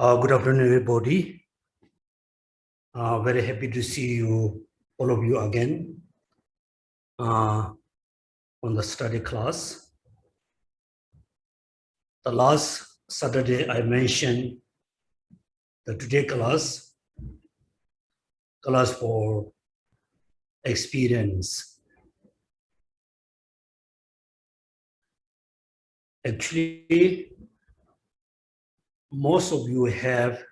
Good afternoon, everybody. Very happy to see you, all of you again on the study class. The last Saturday I mentioned the today class for experience. Actually, most of you have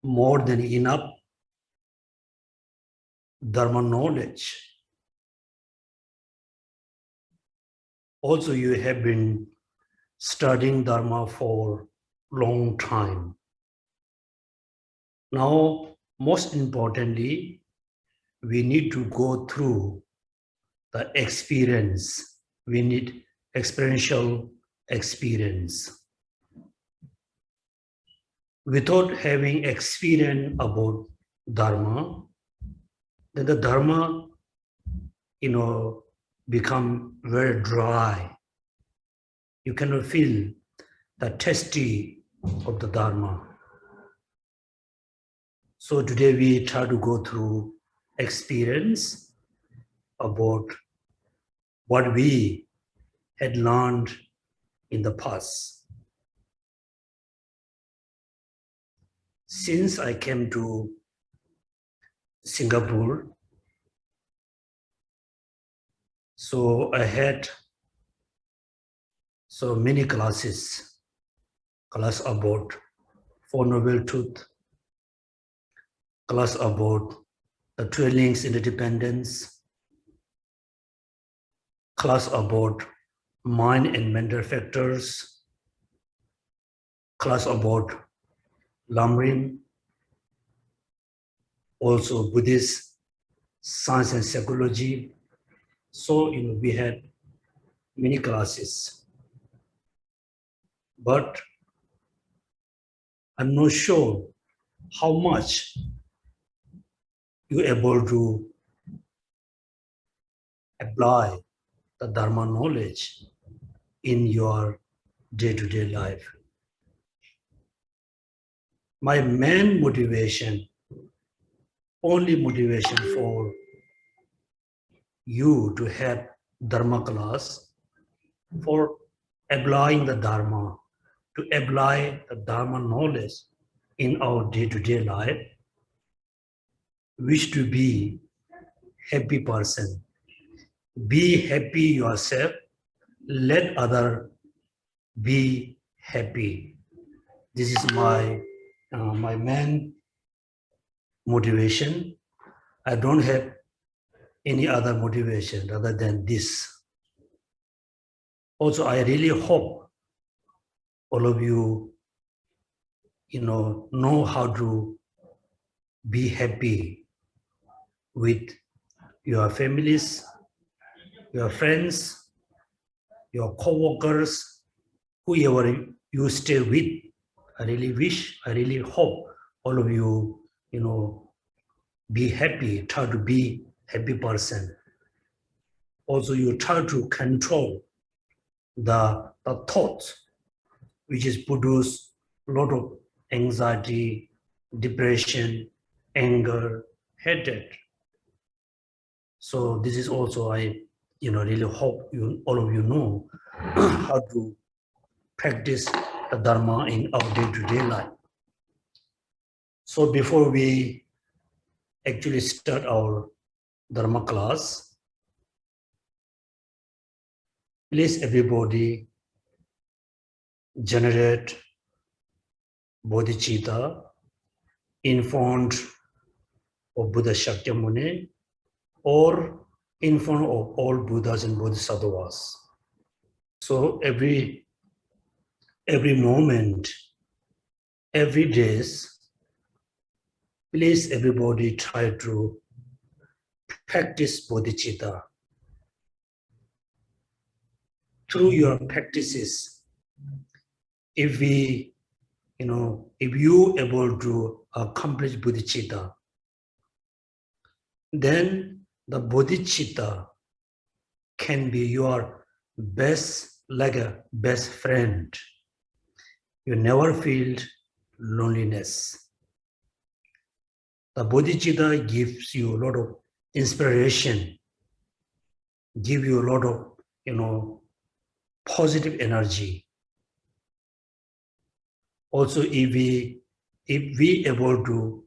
more than enough Dharma knowledge. Also, you have been studying Dharma for a long time. Now, most importantly, we need to go through the experience. We need experiential experience. Without having experience about Dharma, then the Dharma, become very dry. You cannot feel the tasty of the Dharma. So today we try to go through experience about what we had learned in the past. Since I came to Singapore, so I had so many classes, class about Four Noble Truth, class about the 12 links interdependence, class about mind and mental factors, class about Lamrim, also Buddhist science and psychology. So we had many classes, but I'm not sure how much you're able to apply the Dharma knowledge in your day-to-day life. My main motivation, only motivation for you to have Dharma class, for applying the Dharma, to apply the Dharma knowledge in our day-to-day life, wish to be happy person. Be happy yourself, let other be happy. This is my main motivation. I don't have any other motivation other than this. Also, I really hope all of you, know how to be happy with your families, your friends, your co-workers, whoever you stay with. I really hope all of you, be happy, try to be happy person. Also, you try to control the thoughts, which is produce a lot of anxiety, depression, anger, hatred. So this is also, I really hope you, all of you know how to practice the Dharma in our day-to-day life. So before we actually start our Dharma class, please everybody generate bodhicitta in front of Buddha Shakyamuni or in front of all Buddhas and Bodhisattvas. So every moment, every day, please everybody try to practice bodhicitta. Through your practices, if you able to accomplish bodhicitta, then the bodhicitta can be your best, like a best friend. you never feel loneliness. The bodhicitta gives you a lot of inspiration, give you a lot of, positive energy. Also, if we able to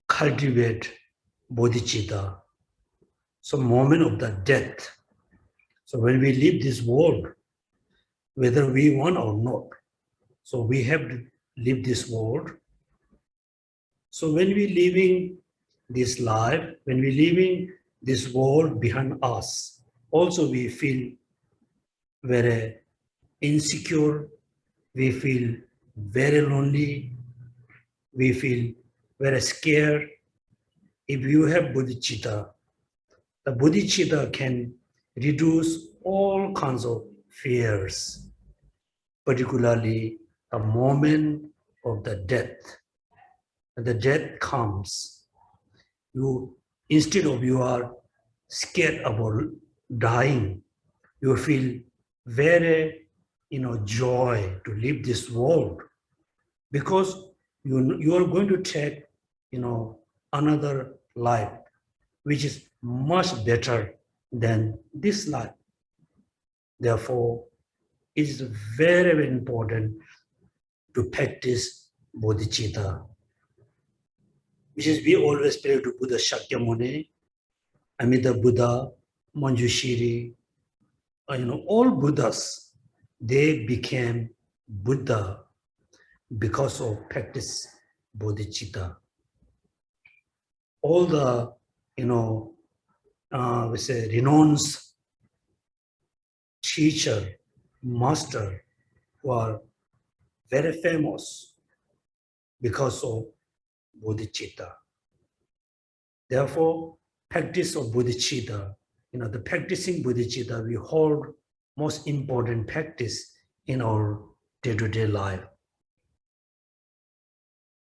cultivate bodhicitta, so moment of the death. So when we leave this world, whether we want or not, so we have to leave this world. So when we leaving this life, when we leaving this world behind us, also we feel very insecure, we feel very lonely, we feel very scared. If you have bodhicitta, the bodhicitta can reduce all kinds of fears, particularly the moment of the death. When the death comes, instead of you are scared about dying, you feel very joy to leave this world, because you are going to take another life which is much better than this life. Therefore, it is very, very important to practice bodhicitta, which is we always pray to Buddha Shakyamuni, Amida Buddha, Manjushri, all Buddhas, they became Buddha because of practice bodhicitta. All the, we say renowned teacher, master, who are very famous because of bodhicitta. Therefore, practice of bodhicitta, the practicing bodhicitta, we hold most important practice in our day-to-day life.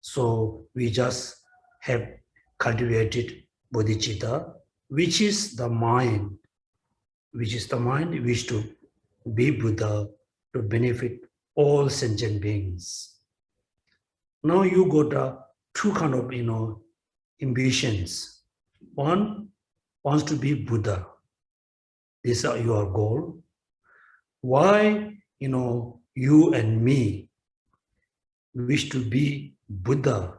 So we just have cultivated bodhicitta, which is the mind, which to be Buddha, to benefit all sentient beings. Now you got two kind of ambitions. One wants to be Buddha. These are your goal. Why you and me wish to be Buddha?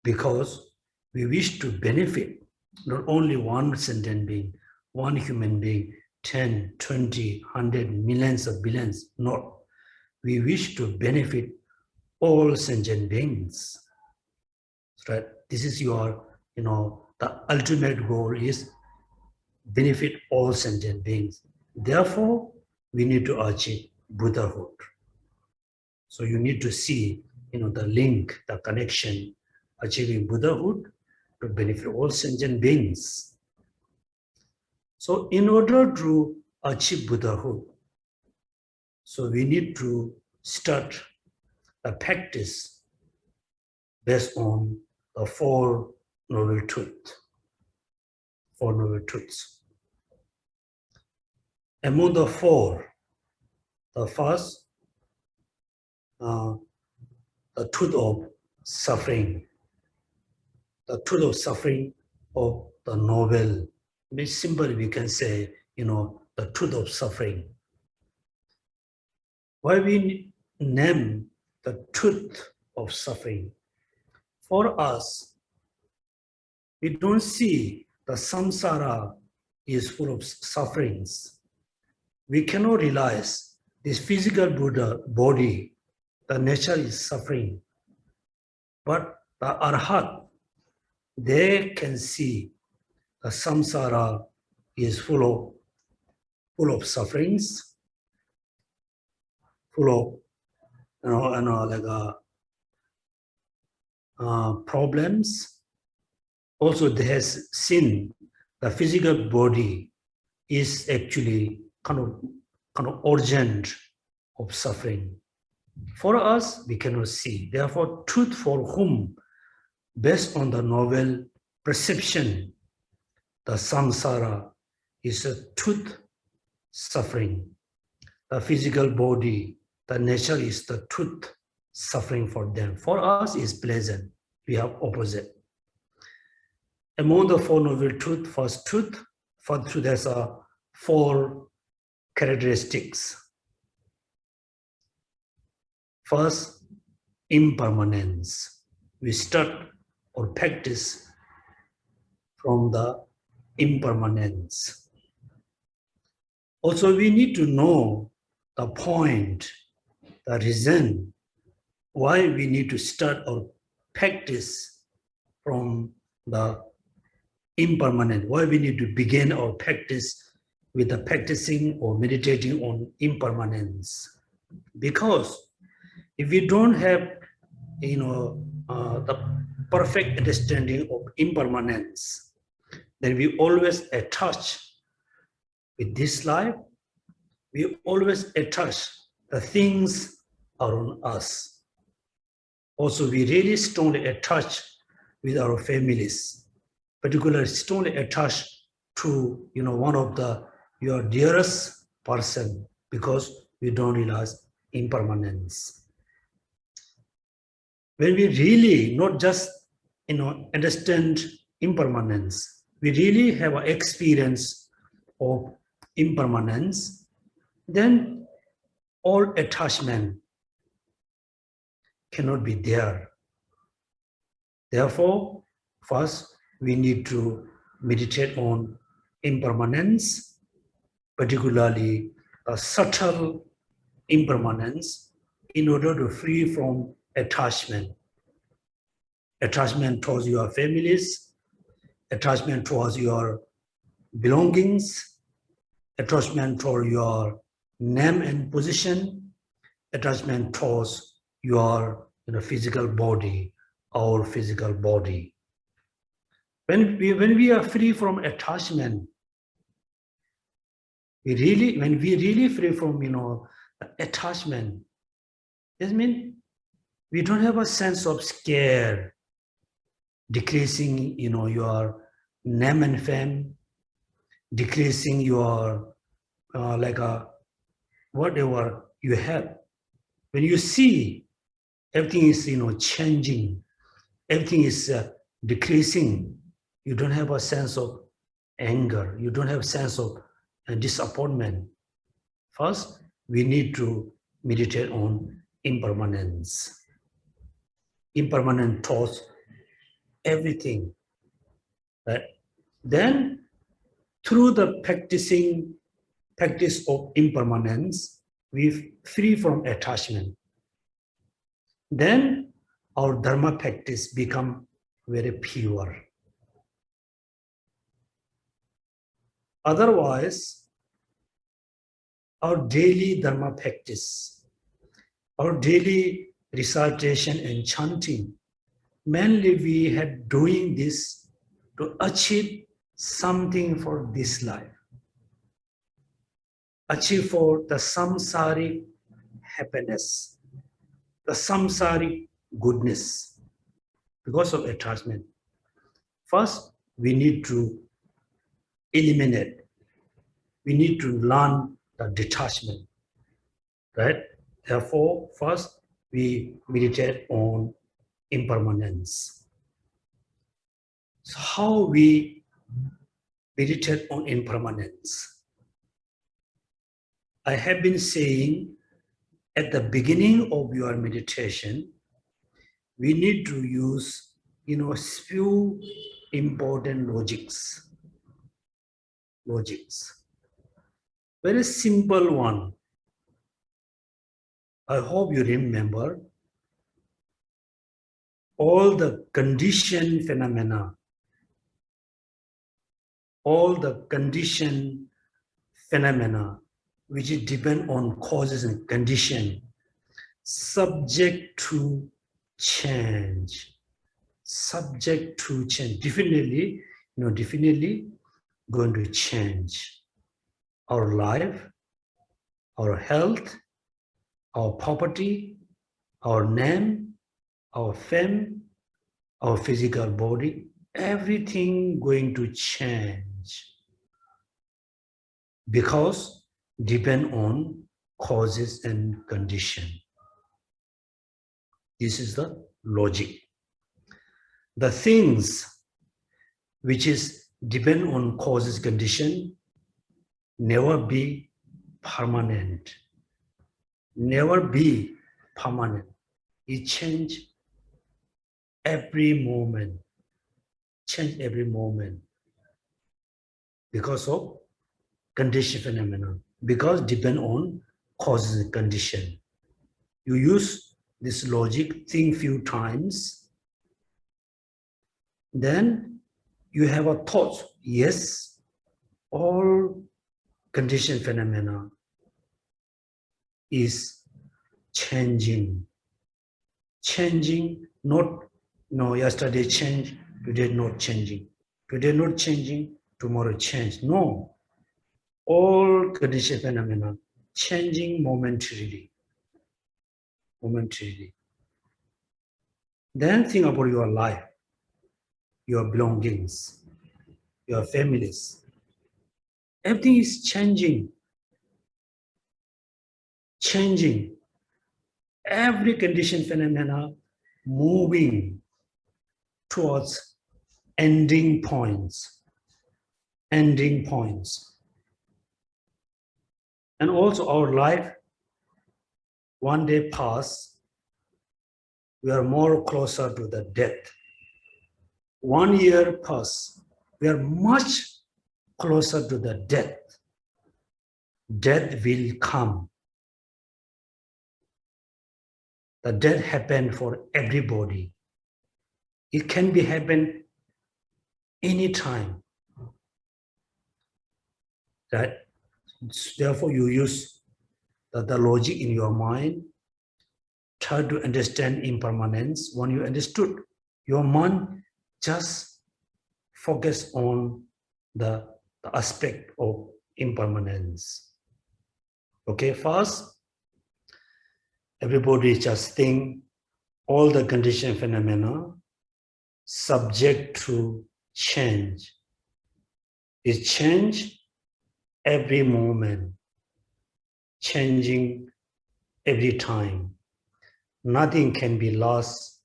Because we wish to benefit not only one sentient being, one human being, 10, 20, 100, millions of billions. No. We wish to benefit all sentient beings. Right? This is your, the ultimate goal is benefit all sentient beings. Therefore, we need to achieve Buddhahood. So you need to see, the link, the connection, achieving Buddhahood to benefit all sentient beings. So in order to achieve Buddhahood, so we need to start a practice based on the Four Noble Truths. Four Noble Truths. Among the four, the first, the truth of suffering. The truth of suffering of the noble. Simply we can say, the truth of suffering. Why we name the truth of suffering? For us, we don't see the samsara is full of sufferings. We cannot realize this physical Buddha body, the nature is suffering. But the Arhat, they can see the samsara is full of sufferings, full of problems. Also, they has seen the physical body is actually kind of urgent of suffering. For us, we cannot see. Therefore, truth for whom, based on the novel perception, the samsara is a truth suffering. The physical body, the nature is the truth suffering for them. For us is pleasant. We have opposite. Among the Four Noble Truths, first truth has four characteristics. First, impermanence. We start or practice from the impermanence. Also, we need to know the point, the reason why we need to start or practice from the impermanent, why we need to begin our practice with the practicing or meditating on impermanence. Because if we don't have, the perfect understanding of impermanence, then we always attach with this life, we always attach the things around us. Also, we really strongly attach with our families, particularly strongly attached to one of your dearest person, because we don't realize impermanence. When we really not just understand impermanence, we really have an experience of impermanence, then all attachment cannot be there. Therefore, first we need to meditate on impermanence, particularly a subtle impermanence, in order to free from attachment. Attachment towards your families, attachment towards your belongings, attachment toward your name and position, attachment towards your physical body, our physical body. When we are free from attachment, when we really free from attachment, this means we don't have a sense of scare, decreasing your name and fame, decreasing your whatever you have. When you see everything is changing, everything is decreasing, you don't have a sense of anger, you don't have a sense of disappointment. First, we need to meditate on impermanence. Impermanent thoughts, everything. Right? Then, through the practice of impermanence, we free from attachment. Then our dharma practice become very pure. Otherwise, our daily dharma practice, our daily recitation and chanting, mainly we had doing this to achieve something for this life, achieve for the samsaric happiness, the samsaric goodness, because of attachment. First, we need to eliminate, we need to learn the detachment, right? Therefore, first, we meditate on impermanence. So how we meditate on impermanence? I have been saying at the beginning of your meditation, we need to use, few important logics. Very simple one. I hope you remember all the conditioned phenomena, which depend on causes and condition, subject to change. Definitely going to change. Our life, our health, our property, our name, our fame, our physical body, everything going to change, because depend on causes and condition. This is the logic. The things which is depend on causes condition never be permanent. Never be permanent. It change every moment. Change every moment because of condition phenomena. Because depend on causes and condition. You use this logic, think few times, then you have a thought. Yes, all condition phenomena is changing. Changing, not no, yesterday change, today not changing. Today not changing, tomorrow change. No. All condition phenomena changing momentarily. Momentarily. Then think about your life, your belongings, your families. Everything is changing. Changing. Every condition phenomena moving towards ending points. Ending points. And also our life, one day pass, we are more closer to the death. 1 year pass, we are much closer to the death. Death will come. The death happened for everybody. It can be happen anytime. Right? Therefore, you use the logic in your mind. Try to understand impermanence. When you understood, your mind just focus on the aspect of impermanence. Okay, first, everybody just think all the condition phenomena subject to change. It change every moment, changing every time. Nothing can be lost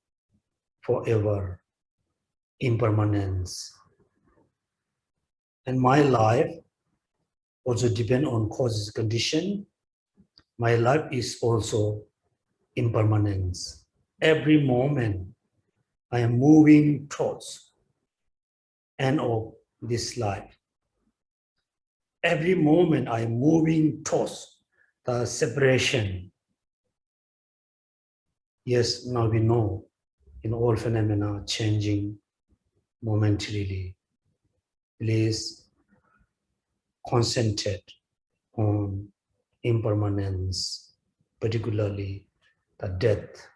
forever. Impermanence. And my life also depend on causes condition. My life is also impermanence. Every moment I am moving towards end of this life. Every moment I am moving towards the separation. Yes, now we know in all phenomena changing momentarily. Please concentrate on impermanence, particularly the death.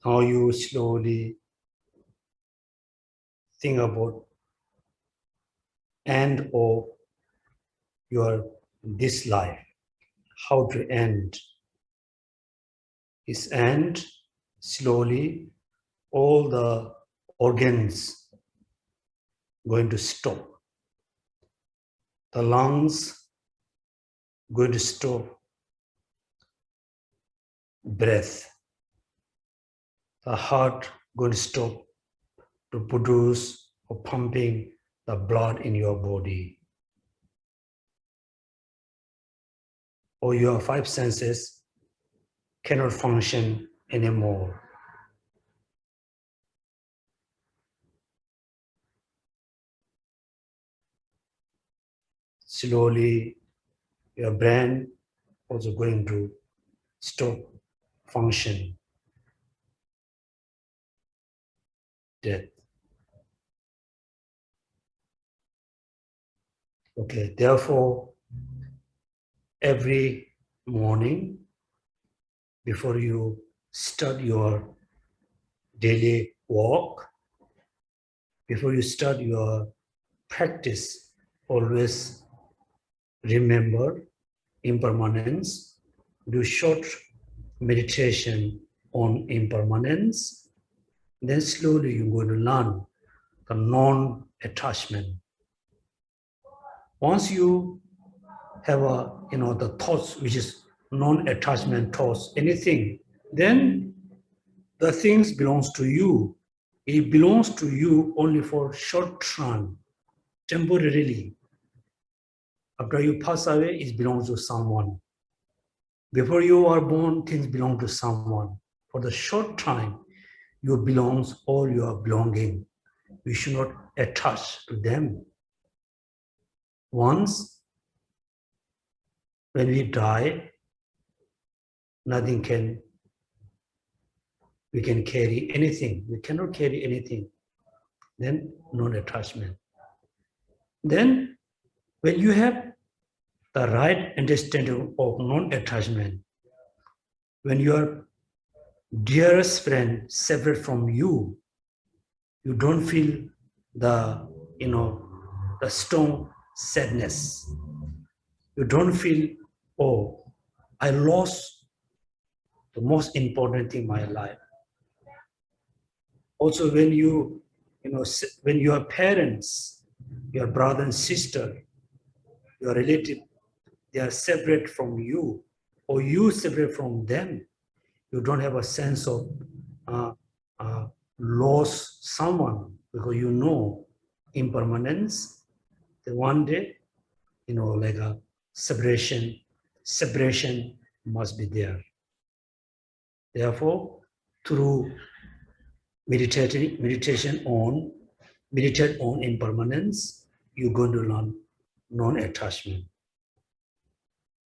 Now you slowly think about end of your this life, how to end. Is end slowly all the organs going to stop. The lungs going to stop breath. The heart going to stop to produce or pumping the blood in your body. Or your five senses cannot function anymore. Slowly, your brain also going to stop function. Death. Okay, therefore, every morning before you start your daily walk, before you start your practice, always remember impermanence, do short meditation on impermanence, then slowly you're going to learn the non-attachment. Once you have the thoughts which is non-attachment thoughts, anything, then the things belongs to you. It belongs to you only for short run, temporarily. After you pass away, it belongs to someone. Before you are born, things belong to someone. For the short time, you belongs all your belonging. We should not attach to them. Once, when we die, we can carry anything. We cannot carry anything. Then non-attachment. Then when you have the right understanding of non-attachment, when your dearest friend separate from you, you don't feel the strong sadness. You don't feel, oh, I lost the most important thing in my life. Also, when when your parents, your brother and sister, your relative, they are separate from you, or you separate from them, you don't have a sense of loss someone, because you know impermanence. That one day, like a separation must be there. Therefore, through meditate on impermanence, you're going to learn non-attachment.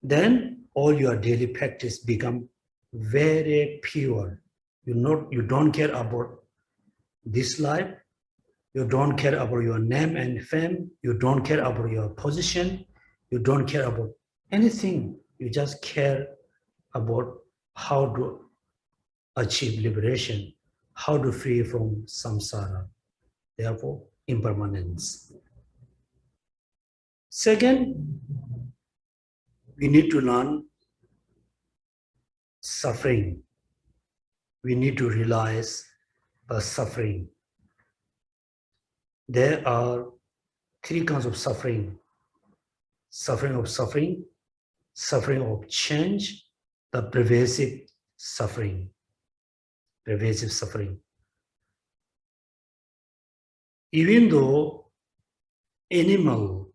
Then all your daily practice become very pure. You don't care about this life. You don't care about your name and fame. You don't care about your position. You don't care about anything. You just care about how to achieve liberation, how to free from samsara. Therefore, impermanence. Second, we need to learn suffering. We need to realize the suffering. There are three kinds of suffering. Suffering of change, the pervasive suffering. Pervasive suffering. Even though animal,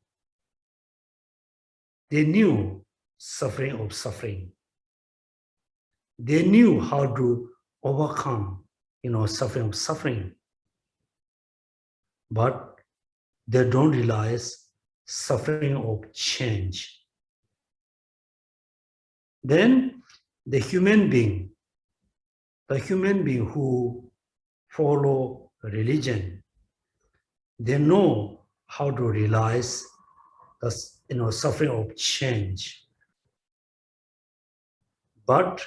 they knew suffering. They knew how to overcome, suffering. But they don't realize suffering of change. Then the human being who follow religion, they know how to realize the suffering of change. But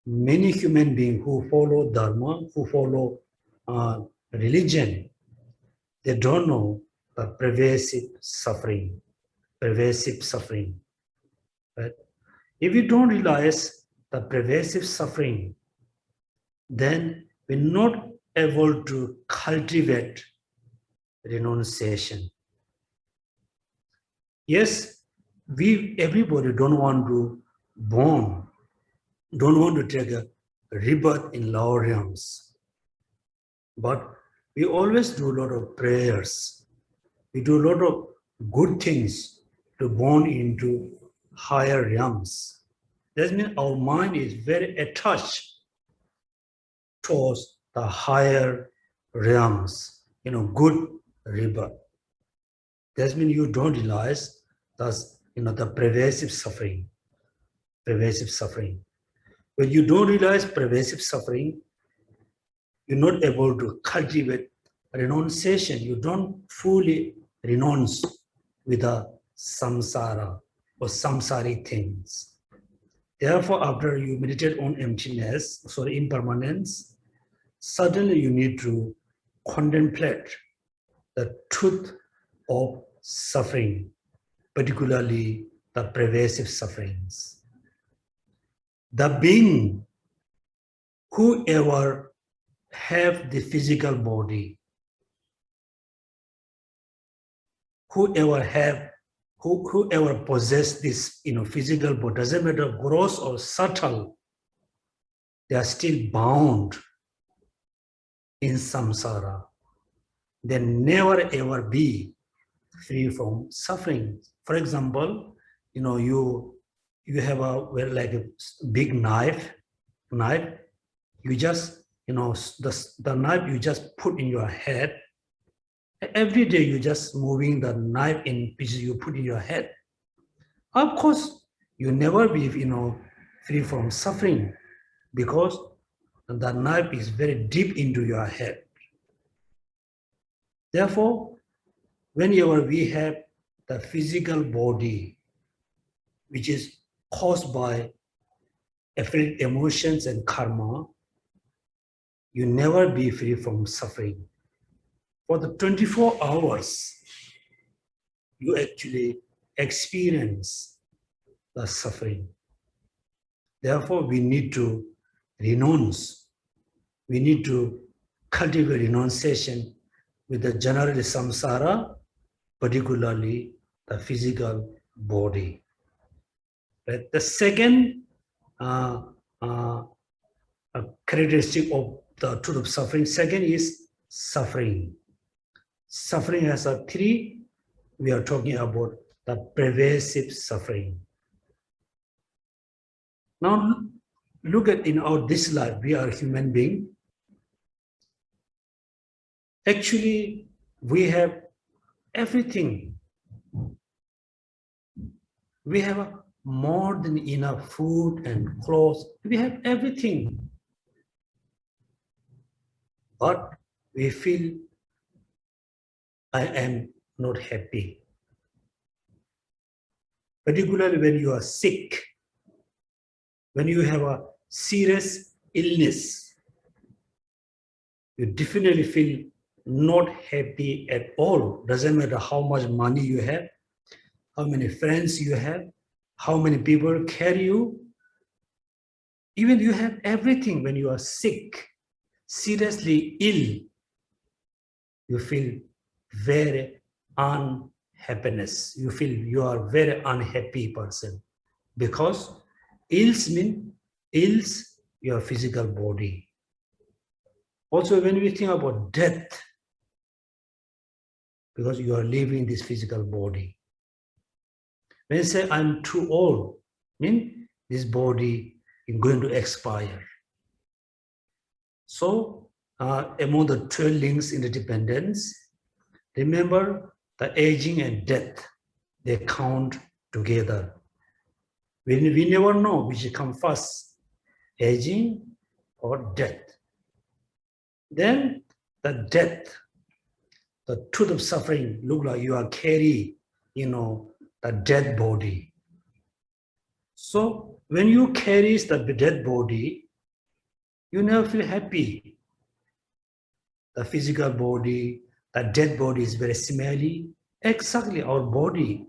many human beings who follow dharma, who follow religion, they don't know the pervasive suffering. Right? If you don't realize the pervasive suffering, then we're not able to cultivate renunciation. Yes, everybody don't want to take a rebirth in lower realms. But we always do a lot of prayers. We do a lot of good things to born into higher realms. That means our mind is very attached towards the higher realms, good rebirth. That means you don't realize the pervasive suffering. When you don't realize pervasive suffering, you're not able to cultivate renunciation. You don't fully renounce with the samsara or samsaric things. Therefore, after you meditate on impermanence, suddenly you need to contemplate the truth of suffering, particularly the pervasive sufferings. The being whoever have the physical body, who whoever possess this, physical body, doesn't matter gross or subtle, they are still bound in samsara. They never ever be free from suffering. For example, you have like a big knife. You just, the knife you just put in your head. Every day you just moving the knife in pieces you put in your head. Of course, you never be, free from suffering because the knife is very deep into your head. Therefore, whenever we have the physical body, which is caused by emotions and karma, you never be free from suffering. For the 24 hours, you actually experience the suffering. Therefore, we need to renounce. We need to cultivate renunciation with the general samsara, particularly the physical body. Right? The second characteristic of the truth of suffering, second is suffering. Suffering has a three. We are talking about the pervasive suffering. Now, look at in this life, we are human being. Actually, we have everything. We have more than enough food and clothes. We have everything. But we feel, I am not happy. Particularly when you are sick, when you have a serious illness, you definitely feel not happy at all. Doesn't matter how much money you have, how many friends you have, how many people care you. Even you have everything, when you are sick, seriously ill, you feel very unhappiness. You feel you are very unhappy person because ills mean ills your physical body. Also, when we think about death, because you are leaving this physical body. When you say I'm too old, mean this body is going to expire. So among the 12 links in the dependence, remember the aging and death, they count together. We never know which comes first, aging or death. Then the death, the truth of suffering, look like you are carrying, the dead body. So when you carry the dead body, you never feel happy. The physical body, the dead body is very smelly. Exactly our body.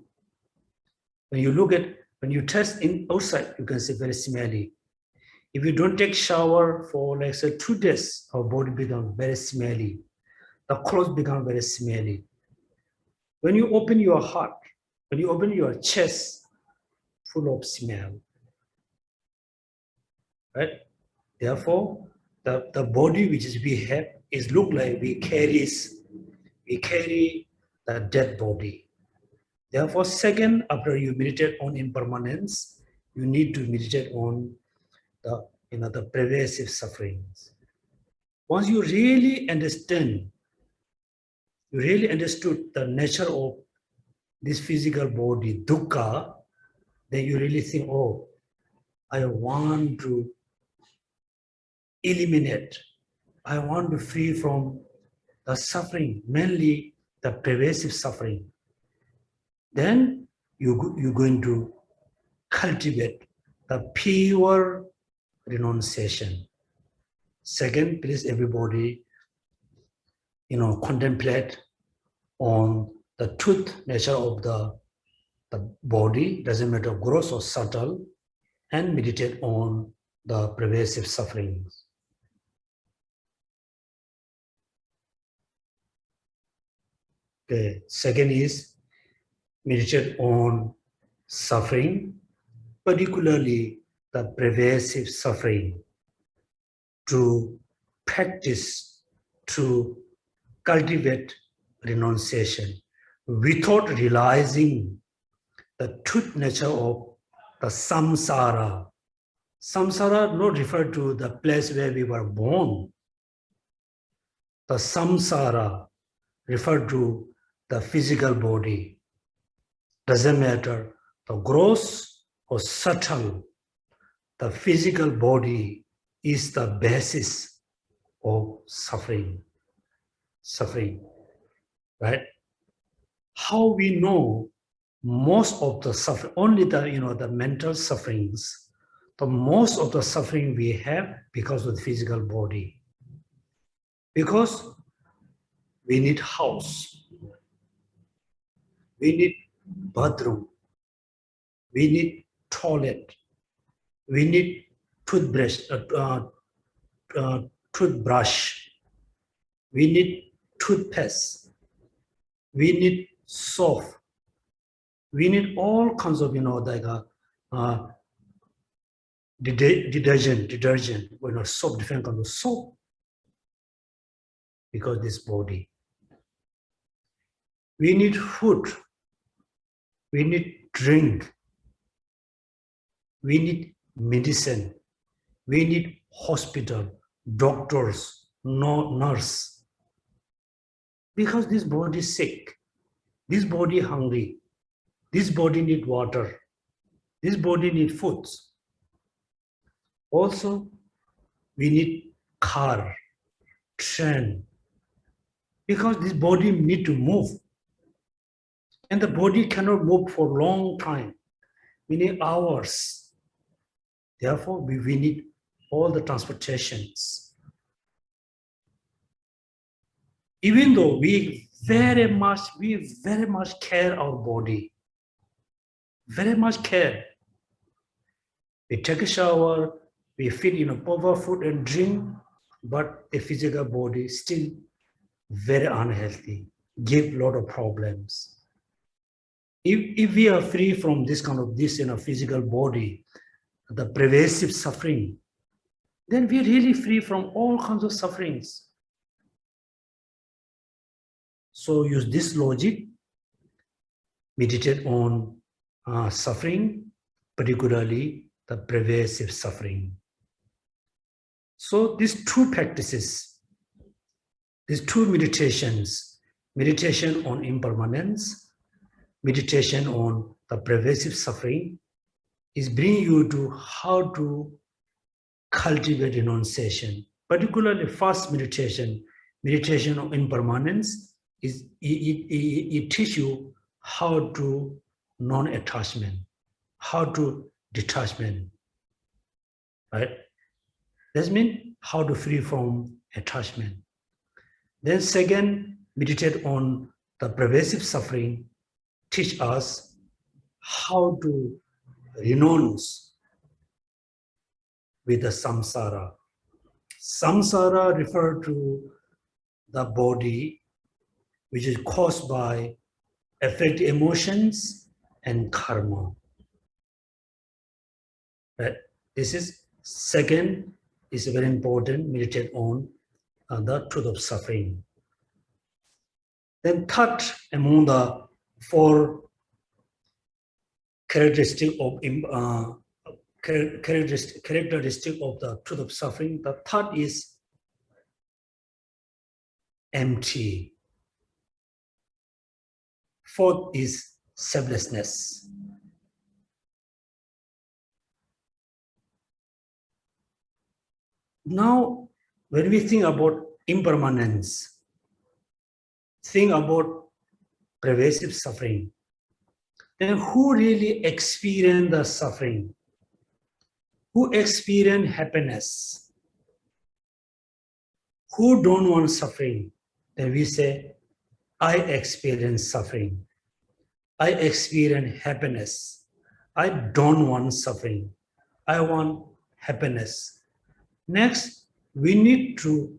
When you test in outside, you can see very smelly. If you don't take shower for like say 2 days, our body becomes very smelly. The clothes become very smelly. When you open your heart, when you open your chest, full of smell. Right? Therefore, the body which is we have is look like we carry the dead body. Therefore, second, after you meditate on impermanence, you need to meditate on the pervasive sufferings. Once you really understood the nature of this physical body, dukkha, then you really think, oh, I want to eliminate, I want to free from the suffering, mainly the pervasive suffering. Then you're going to cultivate the pure renunciation. Second, please everybody, contemplate on the truth nature of the body, doesn't matter gross or subtle, and meditate on the pervasive sufferings. Okay, second is meditate on suffering, particularly the pervasive suffering, to practice, to cultivate renunciation without realizing the truth nature of the samsara. Samsara not referred to the place where we were born. The samsara referred to the physical body. Doesn't matter the gross or subtle, the physical body is the basis of suffering. Suffering, right? How we know most of the suffering, only the mental sufferings, the most of the suffering we have because of the physical body. Because we need house, we need bathroom, we need toilet, we need toothbrush, we need toothpaste, we need soap, we need all kinds of detergent, soap, different kinds of soap, because this body. We need food, we need drink, we need medicine, we need hospital, doctors, nurse, because this body is sick, this body hungry, this body need water, this body need foods. Also, we need car, train, because this body need to move. And the body cannot move for a long time. We need hours. Therefore, we need all the transportations. Even though we very much care our body, very much care. We take a shower, we feed proper food and drink, but the physical body still very unhealthy, give a lot of problems. If we are free from this kind of physical body, the pervasive suffering, then we are really free from all kinds of sufferings. So use this logic, meditate on suffering, particularly the pervasive suffering. So these two practices, these two meditations, meditation on impermanence, meditation on the pervasive suffering, is bringing you to how to cultivate renunciation. Particularly first meditation on impermanence, it teaches you how to non-attachment, how to detachment, right? That means how to free from attachment. Then second, meditate on the pervasive suffering, teach us how to renounce with the samsara. Samsara refer to the body which is caused by affect emotions and karma. Right? This is second, is very important, meditate on the truth of suffering. Then third, among the four characteristic of the truth of suffering, the third is empty. Fourth is selflessness. Now, when we think about impermanence, think about pervasive suffering, then who really experience the suffering? Who experience happiness? Who don't want suffering? Then we say, I experience suffering. I experience happiness. I don't want suffering. I want happiness. Next, we need to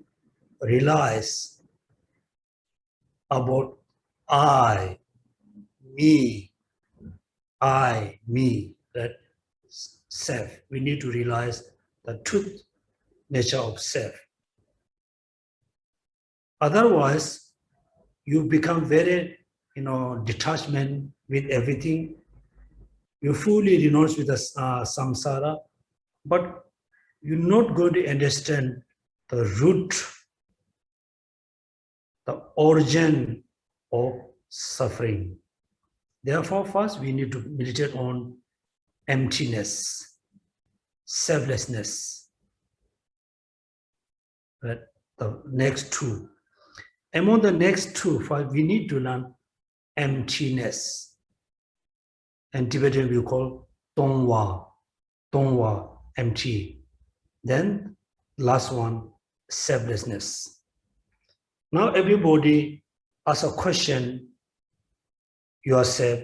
realize about I, me, I, me, that self. We need to realize the truth nature of self. Otherwise, you become very, detachment with everything. You fully renounce with the samsara, but you're not going to understand the root, the origin of suffering. Therefore, first we need to meditate on emptiness, selflessness. Right? The next two. Among the next two, first we need to learn emptiness. And Tibetan we call Tongwa, empty. Then last one, selflessness. Now everybody ask a question yourself,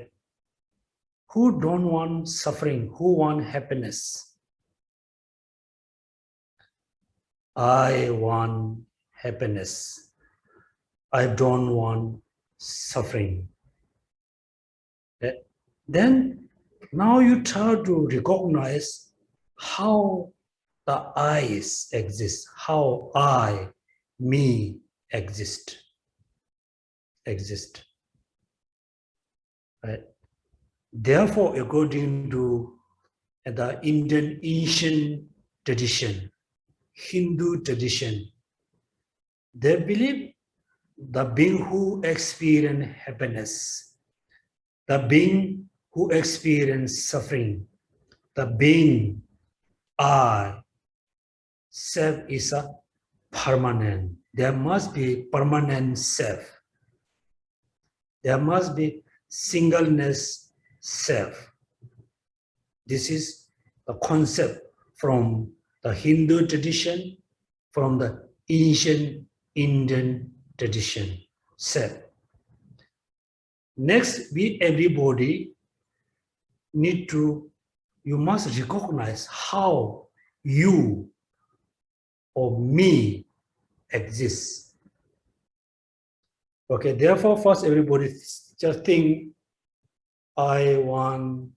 who don't want suffering? Who want happiness? I want happiness. I don't want suffering. Then now you try to recognize how the I's exist, how I, me exist. Right? Therefore, according to the Indian ancient tradition, Hindu tradition, they believe the being who experience happiness, the being who experience suffering, the being I, self is a permanent. There must be permanent self. There must be singleness self. This is the concept from the Hindu tradition, from the ancient Indian tradition, self. Next, everybody you must recognize how you or me exists. Okay, therefore, first everybody just think, I want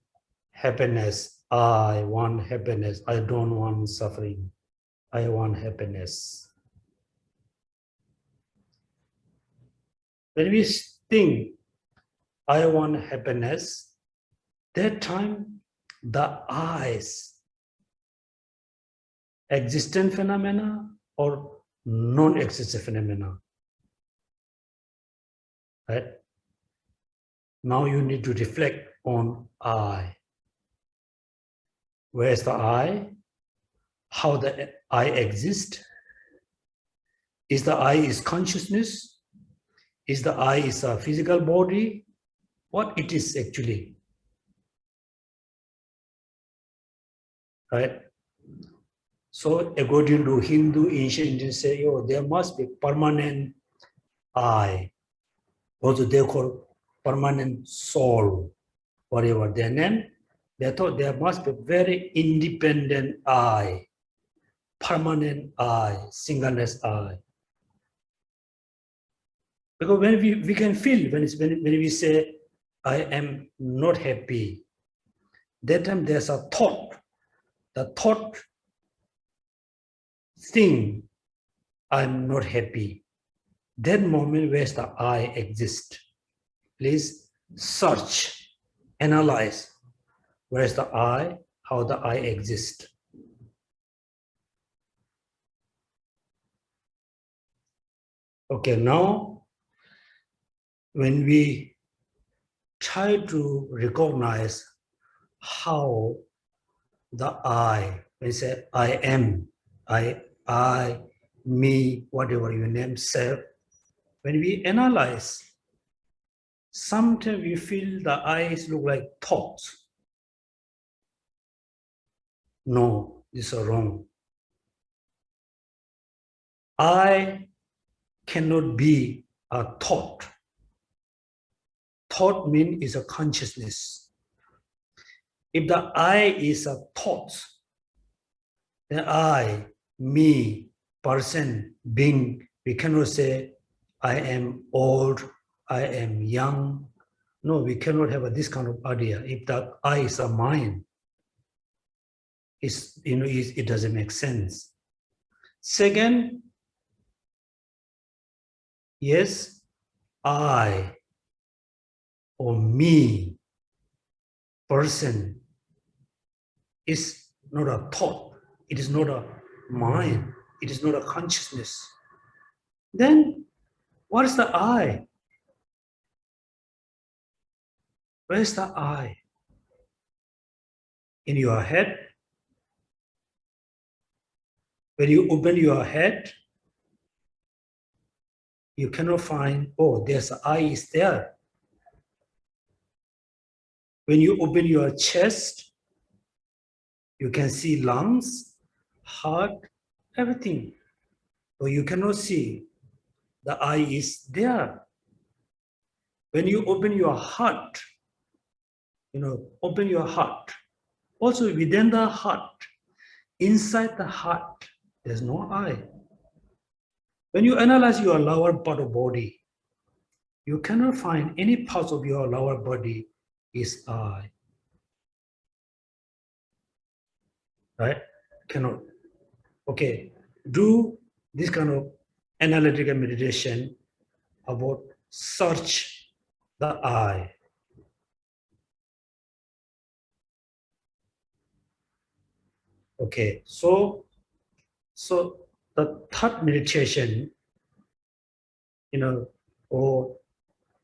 happiness. I want happiness. I don't want suffering. I want happiness. When we think, I want happiness, that time the I's existent phenomena or non-existent phenomena. Right? Now you need to reflect on I. Where is the I? How the I exists? Is the I is consciousness? Is the I is a physical body? What it is actually? Right? So according to Hindu, ancient Indians say, oh, there must be permanent I. Also they call permanent soul, whatever their name. They thought there must be very independent I, permanent I, singleness I. Because when we can feel, when we say, I am not happy, that time there's a thought. The thought thing, I'm not happy. That moment where the I exist. Please search, analyze, where's the I, how the I exists. Okay, now when we try to recognize how the I, when we say I am, I, me, whatever you name, self, when we analyze, sometimes we feel the eyes look like thoughts. No, this is wrong. I cannot be a thought. Thought means is a consciousness. If the I is a thought, then I, me, person, being, we cannot say I am old, I am young. No, we cannot have this kind of idea. If that I is a mind, it doesn't make sense. Second, yes, I or me, person, is not a thought. It is not a mind. It is not a consciousness. Then what is the I? Where is the I? In your head? When you open your head, you cannot find, oh, there's an I is there. When you open your chest, you can see lungs, heart, everything. But you cannot see the I is there. When you open your heart, open your heart. Also within the heart, inside the heart, there's no I. When you analyze your lower part of body, you cannot find any part of your lower body is I. Right? Cannot. Okay, do this kind of analytical meditation about search the I. Okay, so the third meditation, or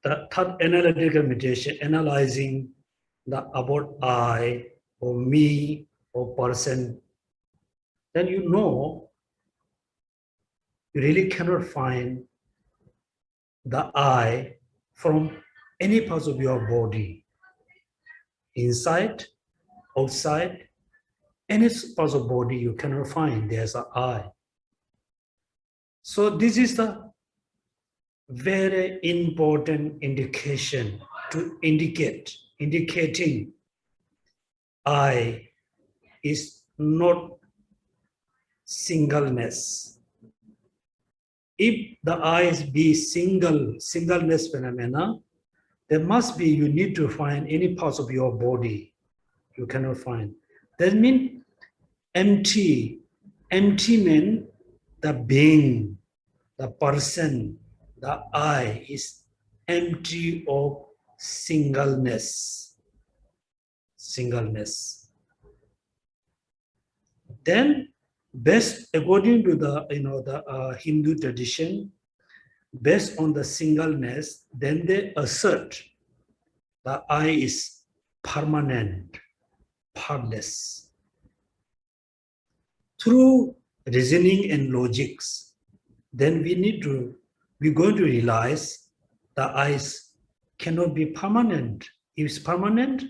the third analytical meditation, analyzing the about I or me or person, then you really cannot find the I from any part of your body, inside, outside, any part of body you cannot find there's an I. So this is the very important indication to indicating I is not singleness. If the eyes be singleness phenomena, there must be, you need to find any parts of your body you cannot find. That means empty means the being, the person, the I is empty of singleness. Then, based according to the Hindu tradition, based on the singleness, then they assert the I is permanent, partless. Through reasoning and logics, then we're going to realize the I cannot be permanent. If it's permanent,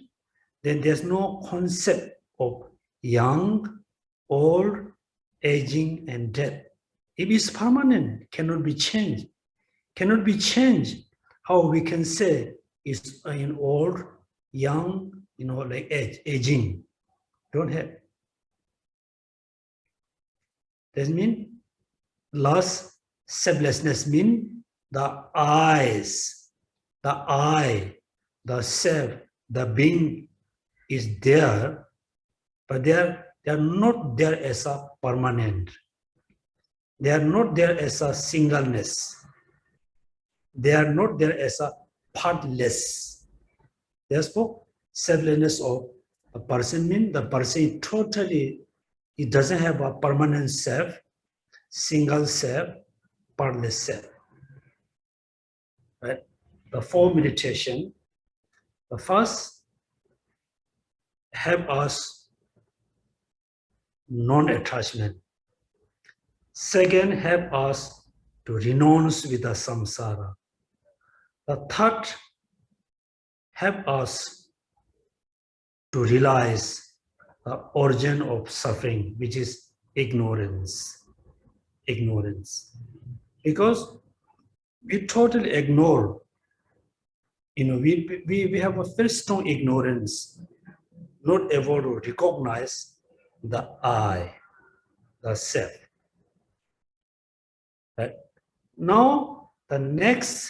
then there's no concept of young, old, aging, and death. If it's permanent, cannot be changed. How we can say it's in old, young, like aging. Don't have. That means loss, selflessness means the eyes, the I, the self, the being is there, but they are not there as a permanent. They are not there as a singleness. They are not there as a partless. Therefore, selflessness of a person means the person totally, it doesn't have a permanent self, single self, partless self. Right? The four meditation, the first, help us non-attachment. Second, help us to renounce with the samsara. The third, help us to realize the origin of suffering, which is ignorance. Because we totally ignore, we have a very strong ignorance, not able to recognize the I, the self. Right? Now, the next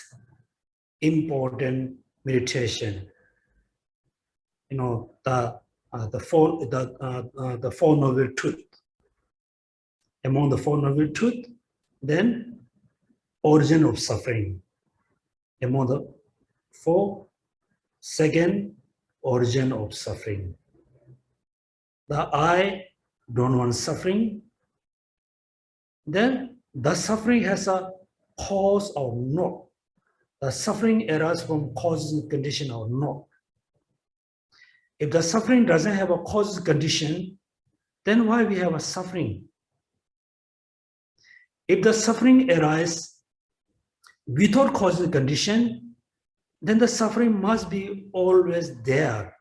important meditation. You know, the Four Noble Truth. Among the Four Noble Truth, then origin of suffering. Among the four, second, origin of suffering. The I don't want suffering. Then the suffering has a cause or not. The suffering arises from causes and condition or not. If the suffering doesn't have a causes condition, then why we have a suffering? If the suffering arises without causes condition, then the suffering must be always there,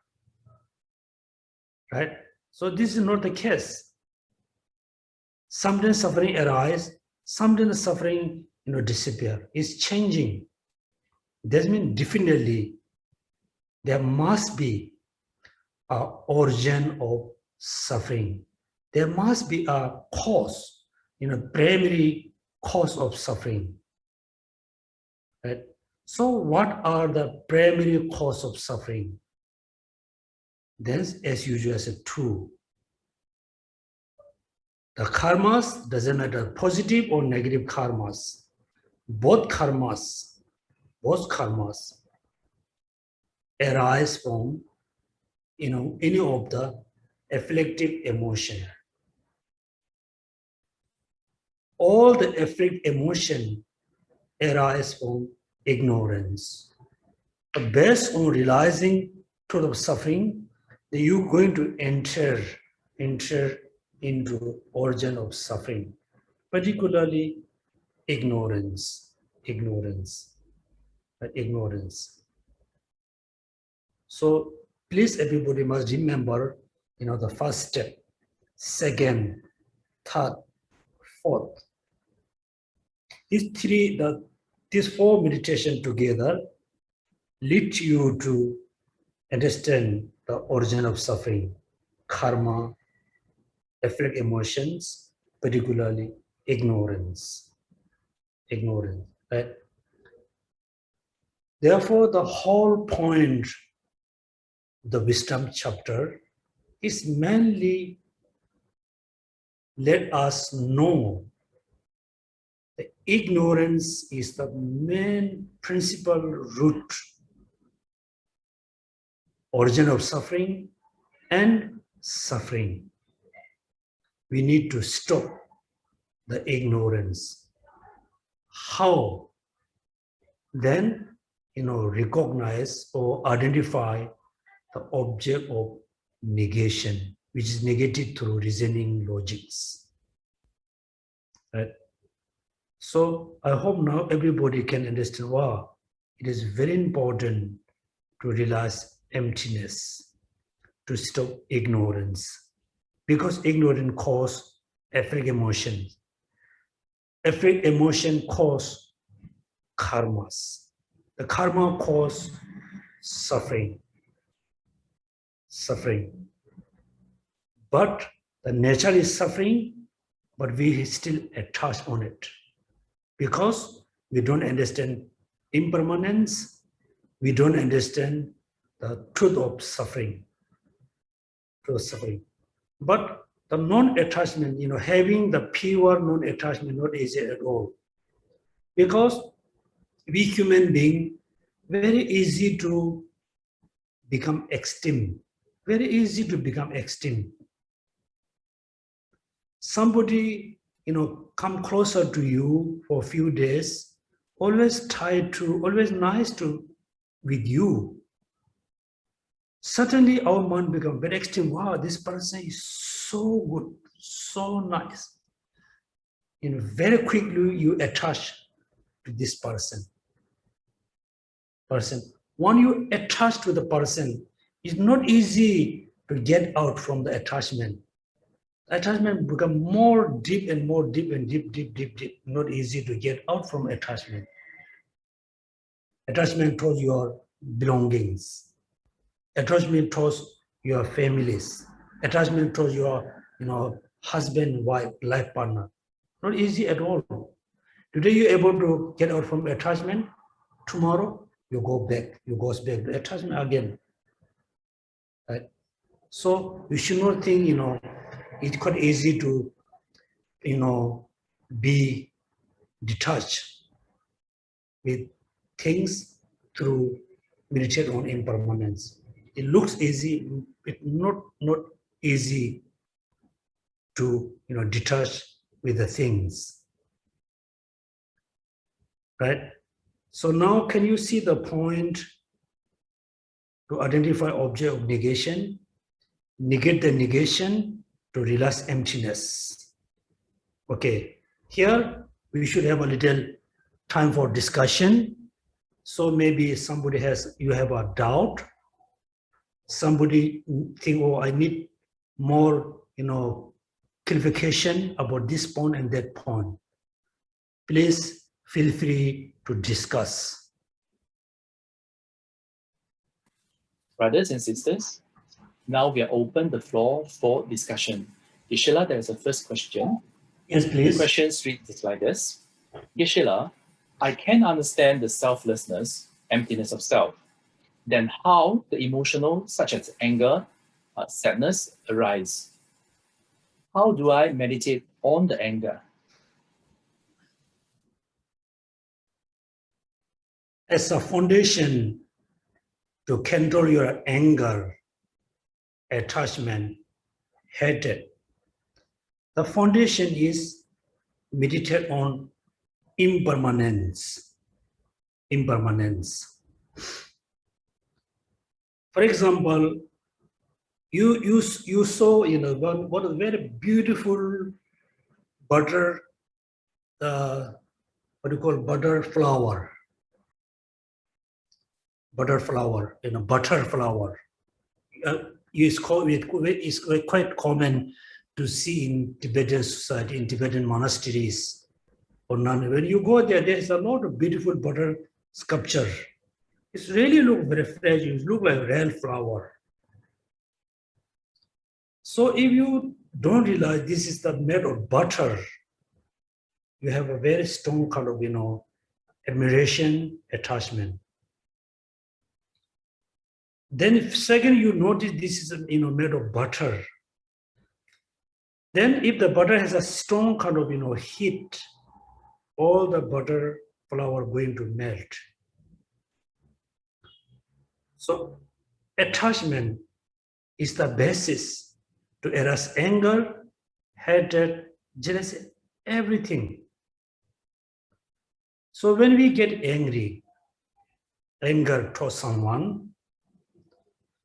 right? So this is not the case. Sometimes suffering arises, sometimes suffering disappear. It's changing. That means definitely there must be an origin of suffering. There must be a cause, primary cause of suffering. Right? So what are the primary cause of suffering? Then, as usual, I said two. The karmas, doesn't matter positive or negative karmas. Both karmas arise from any of the afflictive emotion. All the afflictive emotion arise from ignorance. But based on realizing truth of suffering, that you're going to enter into origin of suffering, particularly ignorance. So please, everybody must remember, the first step, second, third, fourth. These four meditation together lead you to understand the origin of suffering, karma, affect emotions, particularly ignorance, right? Therefore, the whole point of the wisdom chapter is mainly let us know that ignorance is the main principal root, origin of suffering and suffering. We need to stop the ignorance. How? Then, recognize or identify the object of negation, which is negated through reasoning logics. Right? So I hope now everybody can understand, wow, it is very important to realize emptiness, to stop ignorance, because ignorance causes affect emotions. Affect emotion cause karmas. The karma cause suffering. But the nature is suffering, but we still attach on it because we don't understand impermanence, we don't understand the truth of suffering. But the non-attachment, having the pure non-attachment, not easy at all. Because we human being, very easy to become extreme. Very easy to become extreme. Somebody, come closer to you for a few days, always nice to with you. Suddenly our mind becomes very extreme. Wow, this person is so good, so nice. Very quickly you attach to this person. When you attach to the person, it's not easy to get out from the attachment. Attachment become more deep and more deep and deep. Not easy to get out from attachment. Attachment towards your belongings. Attachment towards your families. Attachment towards your, husband, wife, life partner. Not easy at all. Today you're able to get out from attachment. Tomorrow you go back, you goes back to attachment again. Right? So you should not think, it's quite easy to, be detached with things through meditate on impermanence. It looks easy, it's not easy to detach with the things. Right? So now can you see the point to identify object of negation? Negate the negation to realize emptiness. Okay, here we should have a little time for discussion. So maybe you have a doubt. Somebody think, oh, I need more, clarification about this point and that point. Please feel free to discuss. Brothers and sisters, now we are open the floor for discussion. Geshe-la, there is a first question. Yes, please. The question reads like this. Geshe-la, I can understand the selflessness, emptiness of self. Then how the emotional, such as anger, sadness, arise? How do I meditate on the anger? As a foundation to control your anger, attachment, hatred, the foundation is meditate on impermanence. Impermanence. For example, you saw what a very beautiful butter, what do you call butter flower? Butter flower, butter flower. It's quite common to see in Tibetan society, in Tibetan monasteries. Or none. When you go there, there's a lot of beautiful butter sculpture. It's really look very fresh. It look like real flower. So if you don't realize this is made of butter, you have a very strong kind of, admiration, attachment. Then if second you notice this is made of butter, then if the butter has a strong kind of heat, all the butter flour going to melt. So attachment is the basis to arouse anger, hatred, jealousy, everything. So when we get anger towards someone,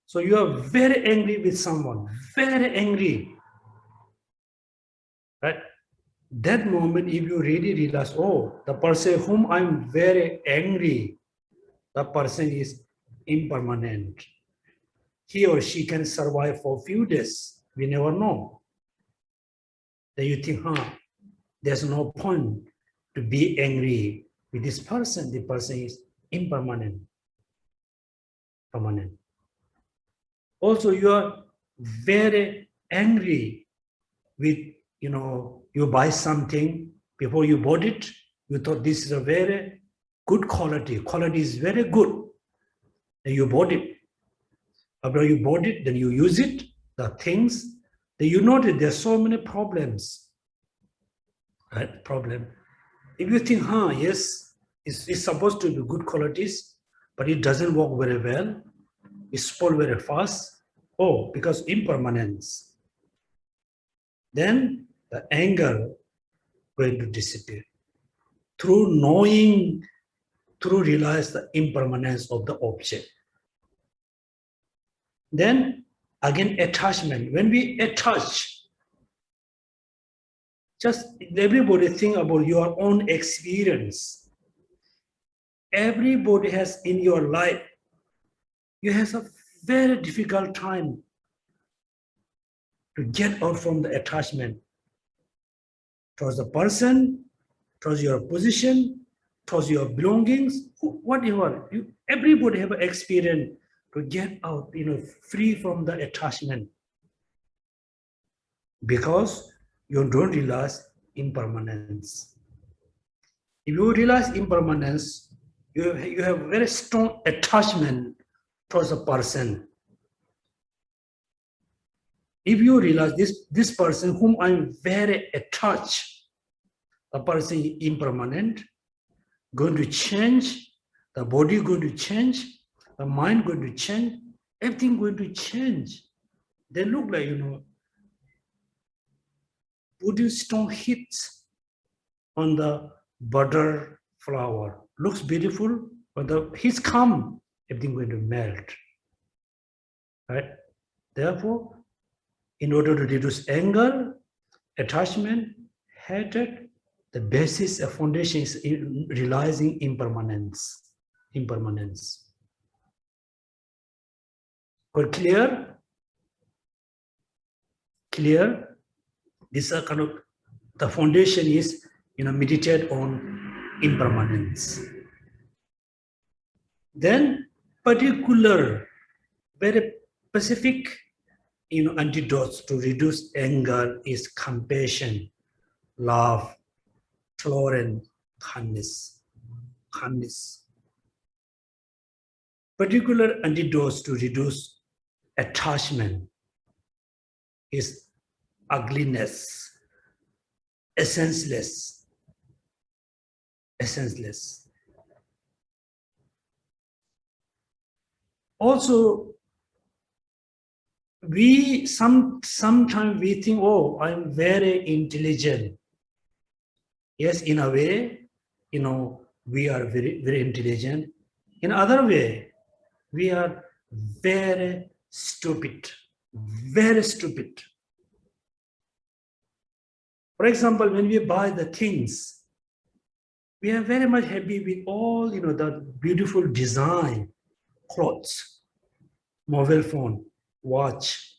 so you are very angry with someone, very angry, right? That moment, if you really realize, oh, the person whom I'm very angry, the person is impermanent. He or she can survive for a few days. We never know. Then you think, there's no point to be angry with this person. The person is impermanent, permanent. Also, you are very angry with, you buy something, before you bought it, you thought this is a very good quality. Quality is very good. Then you bought it. After you bought it, then you use it, the things, then you notice there are so many problems. Right? Problem. If you think, yes, it's supposed to be good qualities, but it doesn't work very well, it spoils very fast. Oh, because impermanence. Then the anger going to disappear. Through knowing, through realize the impermanence of the object. Then again attachment. When we attach, just everybody think about your own experience. Everybody has in your life, you have a very difficult time to get out from the attachment towards the person, towards your position, towards your belongings, whatever. Everybody have an experience to get out, free from the attachment. Because you don't realize impermanence. If you realize impermanence, you have very strong attachment towards a person. If you realize this person whom I'm very attached, the person is impermanent, going to change, the body going to change, the mind going to change, everything going to change. They look like, putting stone hits on the butter flower. Looks beautiful, but the heat come, everything going to melt. Right? Therefore, in order to reduce anger, attachment, hatred, the basis of foundation is realizing impermanence. Impermanence. But clear? Clear? This is kind of the foundation is meditate on impermanence. Then particular, very specific antidotes to reduce anger is compassion, love, tolerance, kindness. Kindness. Particular antidotes to reduce attachment is ugliness, essenceless. Essenceless. Also, we sometimes we think, oh, I'm very intelligent. Yes, in a way, we are very, very intelligent. In other way, we are very stupid. Very stupid. For example, when we buy the things, we are very much happy with all the beautiful design, clothes, mobile phone, watch,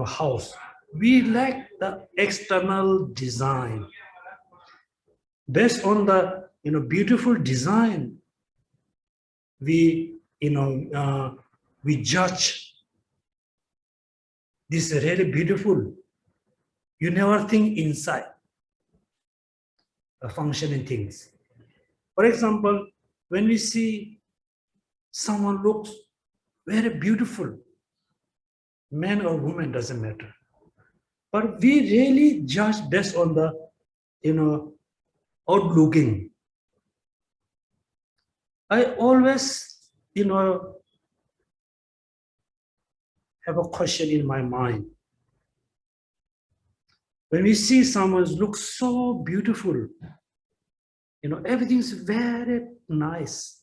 house. We like the external design. Based on the beautiful design, we we judge. This is really beautiful. You never think inside the functioning things. For example, when we see someone looks very beautiful, man or woman doesn't matter, but we really judge based on the outlooking. I always have a question in my mind. When we see someone looks so beautiful, everything's very nice.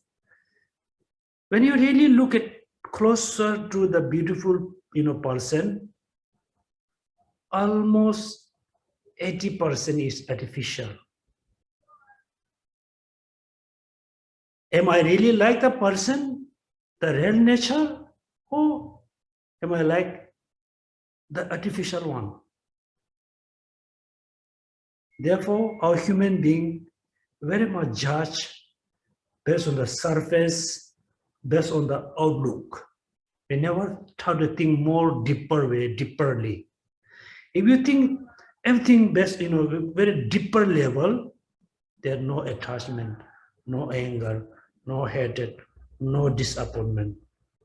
When you really look at closer to the beautiful person, almost 80% is artificial. Am I really like the person, the real nature, or am I like the artificial one? Therefore, our human being very much judge based on the surface, based on the outlook. We never try to think more deeperly. If you think everything based very deeper level, there's no attachment, no anger, no hatred, no disappointment.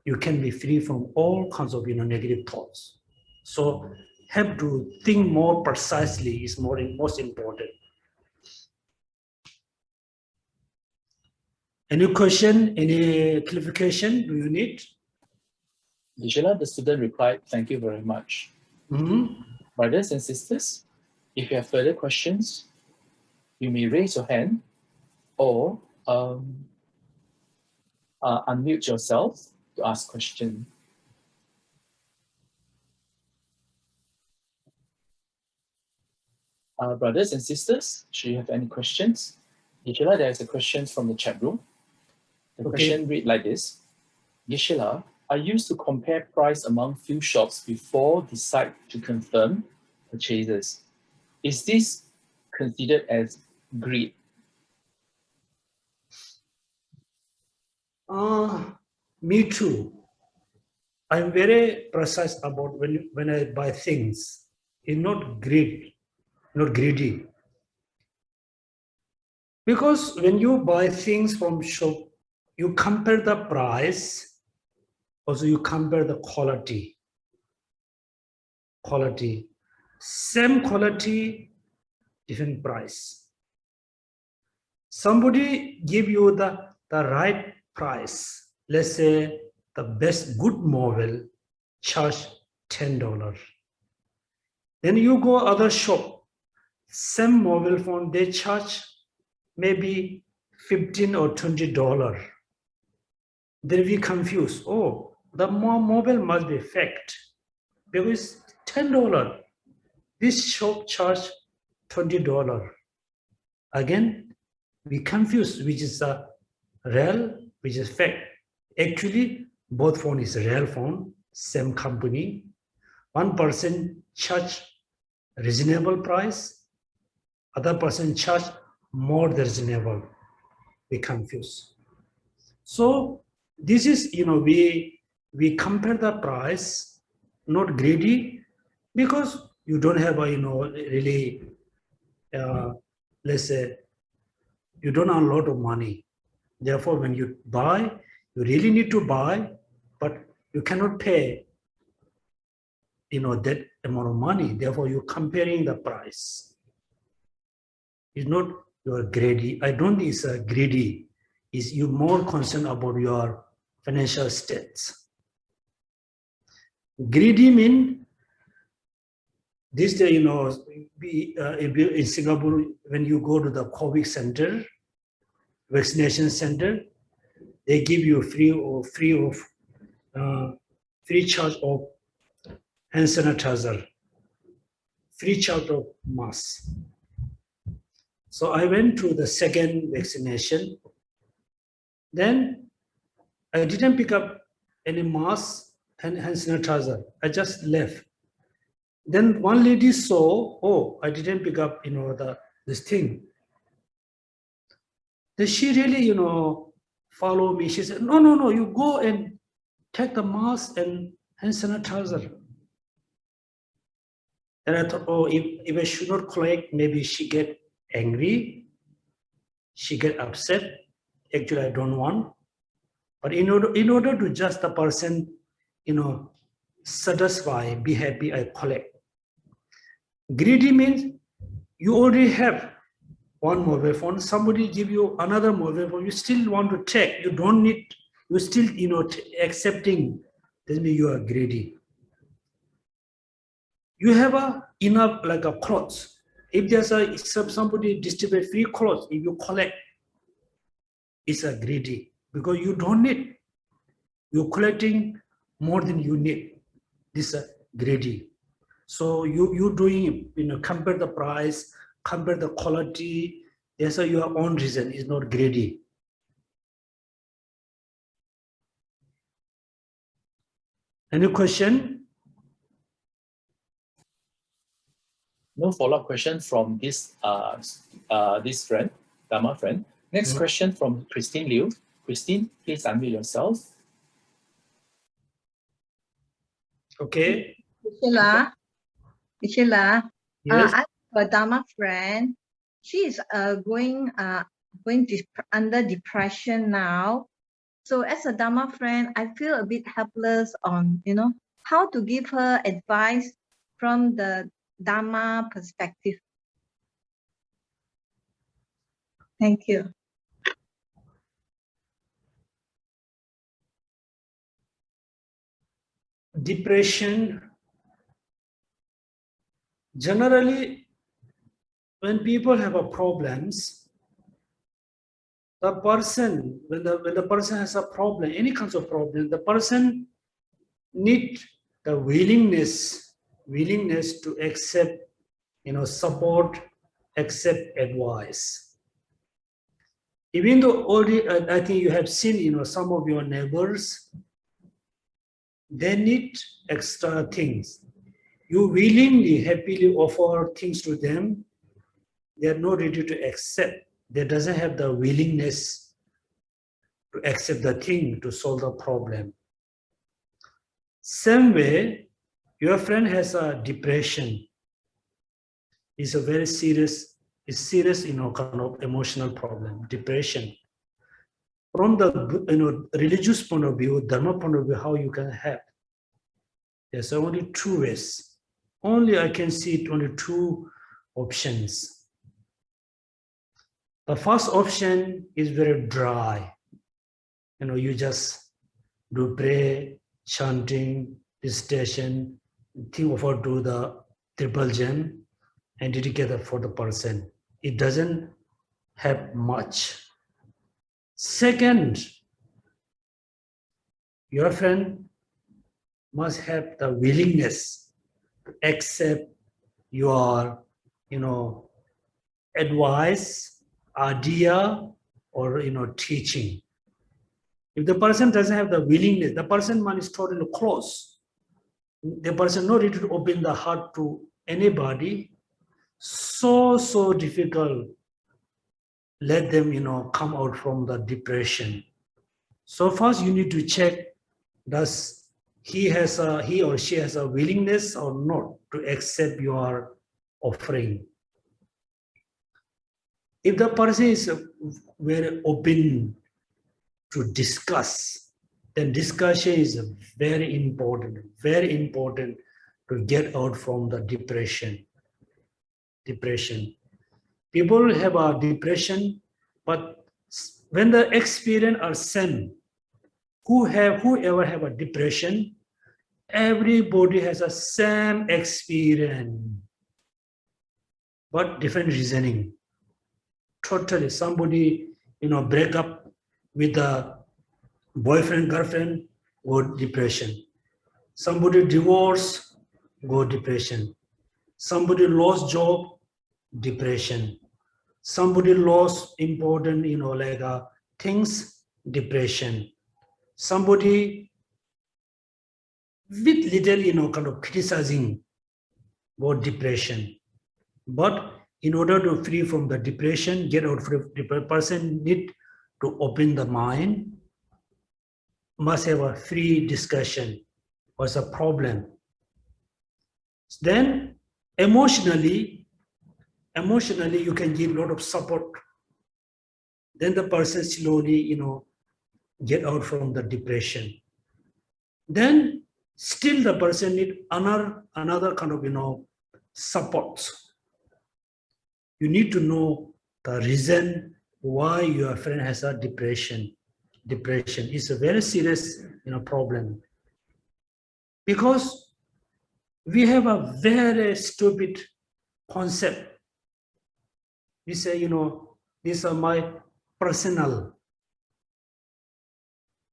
You can be free from all kinds of negative thoughts. So have to think more precisely is most important. Any question, any clarification do you need? Vijela, the student replied, thank you very much. Brothers and sisters, if you have further questions, you may raise your hand or unmute yourself to ask question. Brothers and sisters, should you have any questions? Gisela, there is a question from the chat room. The question read like this. Gisela, I used to compare price among few shops before decide to confirm purchases. Is this considered as greed? Me too. I'm very precise about when I buy things. It's not greed, not greedy. Because when you buy things from shop, you compare the price, also you compare the quality. Same quality, different price. Somebody give you the right price. Let's say the best good mobile charge $10. Then you go other shop, same mobile phone, they charge maybe $15 or $20. Then we confuse. Oh, the mobile must be fake because $10. This shop charge $20. Again, we confuse which is the real, which is fake. Actually, both phone is a real phone, same company. One person charge reasonable price, other person charge more than reasonable. We confuse. So this is, we compare the price, not greedy, because you don't have a, really, let's say, you don't have a lot of money. Therefore, when you buy, you really need to buy, but you cannot pay, that amount of money. Therefore, you're comparing the price. It's not you're greedy. I don't think it's a greedy. Is you more concerned about your financial states. Greedy mean this day, in Singapore, when you go to the COVID center, vaccination center, they give you free charge of hand sanitizer, free charge of mask. So I went to the second vaccination. Then I didn't pick up any mask and hand sanitizer. I just left. Then one lady saw, oh, I didn't pick up, this thing. Then she really, follow me. She said, no, you go and take the mask and hand sanitizer. And I thought, oh, if I should not collect, maybe she get angry, she get upset. Actually, I don't want. But in order to just the person, satisfy, be happy, I collect. Greedy means you already have one mobile phone, somebody give you another mobile phone, you still want to take, you don't need, you still, accepting, that means you are greedy. You have enough like a clothes. If there's somebody distribute free clothes, if you collect, it's a greedy because you don't need. You're collecting more than you need. This is greedy. So you doing, compare the price, compare the quality. That's your own reason. It's not greedy. Any question? No follow-up question from this friend, Dharma friend. Next question from Christine Liu. Christine, please unmute yourself. Okay. Michela, Yes. I have a Dharma friend. She is going under depression now. So as a Dharma friend, I feel a bit helpless on, how to give her advice from the Dharma perspective. Thank you. Depression. Generally, when people have problems, the person, when the person has a problem, any kinds of problem, the person need the willingness to accept, support, accept advice. Even though already, I think you have seen, some of your neighbors, they need extra things. You willingly, happily offer things to them. They are not ready to accept. They doesn't have the willingness to accept the thing to solve the problem. Same way, your friend has a depression. It's a very serious, kind of emotional problem, depression. from the religious point of view, dharma point of view, how you can help. There's only two ways. Only I can see only two options. The first option is very dry. You just do pray, chanting, recitation, think of how to do the triple gem and dedicate it for the person. It doesn't have much. Second, your friend must have the willingness to accept your, advice, idea, or, teaching. If the person doesn't have the willingness, the person mind is totally closed. The person not ready to open the heart to anybody. So difficult. Let them, come out from the depression. So first you need to check, does he or she has a willingness or not to accept your offering. If the person is very open to discuss, then discussion is very important to get out from the depression. People have a depression, but when the experience are same, whoever have a depression, everybody has a same experience, but different reasoning. Totally, somebody, break up with a boyfriend, girlfriend, go depression. Somebody divorce, go depression. Somebody lost job, depression. Somebody lost important, things, depression. Somebody with little, kind of criticizing about depression. But in order to free from the depression, get out from the person need to open the mind, must have a free discussion. What's the problem? Then emotionally you can give a lot of support. Then the person slowly, get out from the depression. Then still the person need another kind of, support. You need to know the reason why your friend has a depression. Depression is a very serious, problem. Because we have a very stupid concept. We say, these are my personal.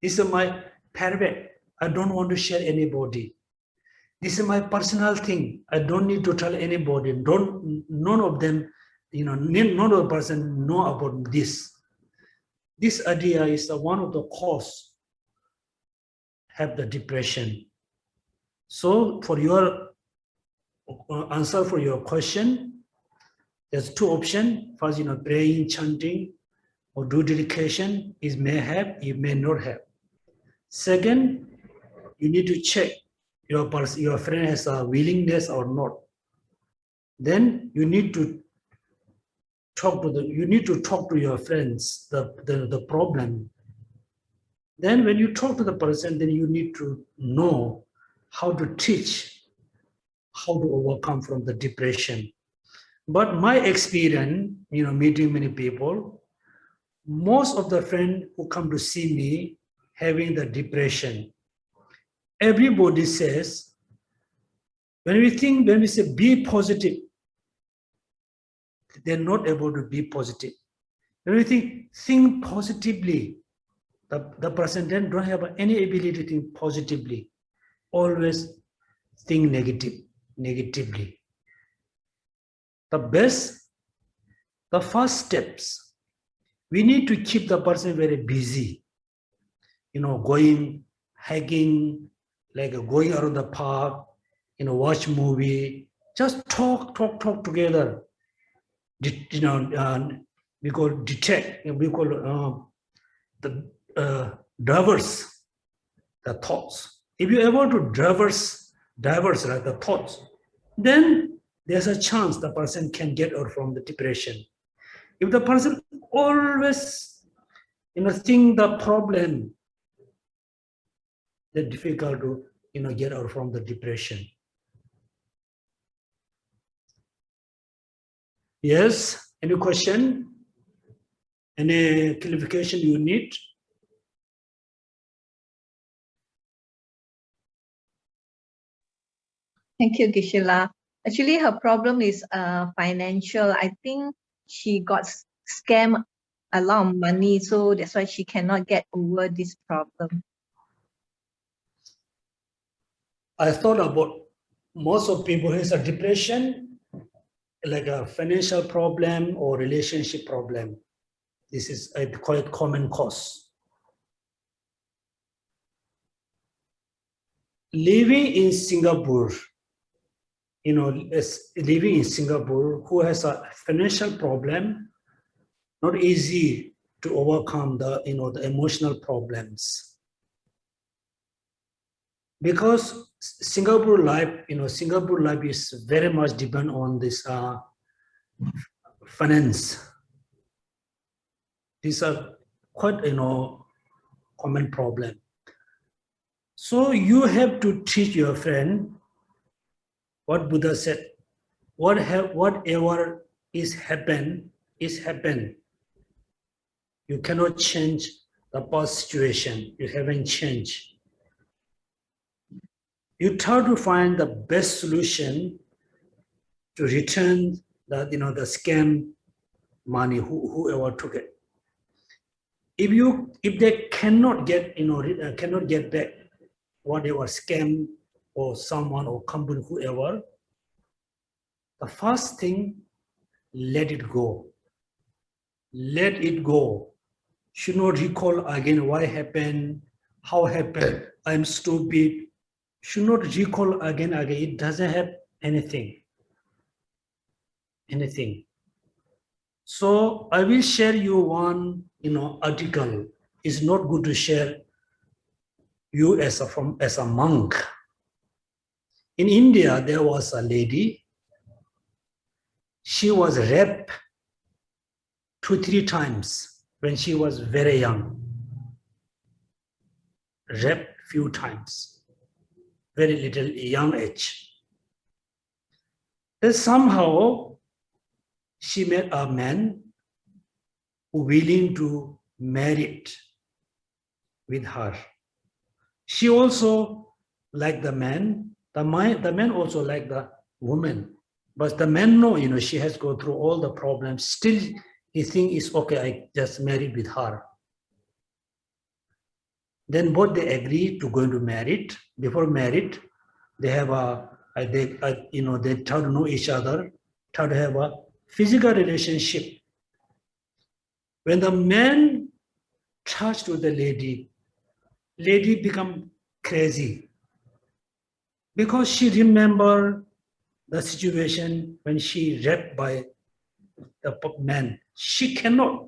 This is my private. I don't want to share anybody. This is my personal thing. I don't need to tell anybody. None of them, none of the person know about this. This idea is one of the cause have the depression. So for your answer for your question, there's two options. First, praying, chanting, or do dedication. It may have, it may not have. Second, you need to check your friend has a willingness or not. Then you need to talk to your friends the problem. Then when you talk to the person, then you need to know how to teach, how to overcome from the depression. But my experience, meeting many people, most of the friends who come to see me having the depression, everybody says, when we say be positive, they're not able to be positive. When we think positively, the person then don't have any ability to think positively. Always think negatively. The first steps, we need to keep the person very busy. Going hiking, like going around the park, watch movie, just talk together. We call detect, we call diverse the thoughts. If you're able to diverse the thoughts, then there's a chance the person can get out from the depression. If the person always think the problem, they're difficult to, get out from the depression. Yes, any question? Any clarification you need? Thank you, Gisela. Actually, her problem is financial. I think she got scammed a lot of money, so that's why she cannot get over this problem. I thought about most of people who has a depression, like a financial problem or relationship problem. This is a quite common cause. Living in Singapore, living in Singapore, who has a financial problem, not easy to overcome the, the emotional problems. Because Singapore life, Singapore life is very much depend on this finance. These are quite, common problem. So you have to teach your friend what Buddha said. Whatever is happened. You cannot change the past situation. You haven't changed. You try to find the best solution to return the, the scam money, whoever took it. If they cannot get, cannot get back whatever scam or someone or company, whoever, the first thing, let it go. Let it go. Should not recall again why happened, how happened, I'm stupid. Should not recall again. It doesn't have anything. So I will share you one, article. It's not good to share you as a monk. In India, there was a lady. She was raped 2-3 times when she was very young. Raped few times, very little young age. Then somehow she met a man who willing to marry with her. She also liked the man. The man also liked the woman. But the man know, she has gone through all the problems. Still, he think it's okay, I just married with her. Then both they agree to go into married. Before married, they have they try to know each other, try to have a physical relationship. When the man touched with the lady become crazy because she remember the situation when she raped by the man. She cannot.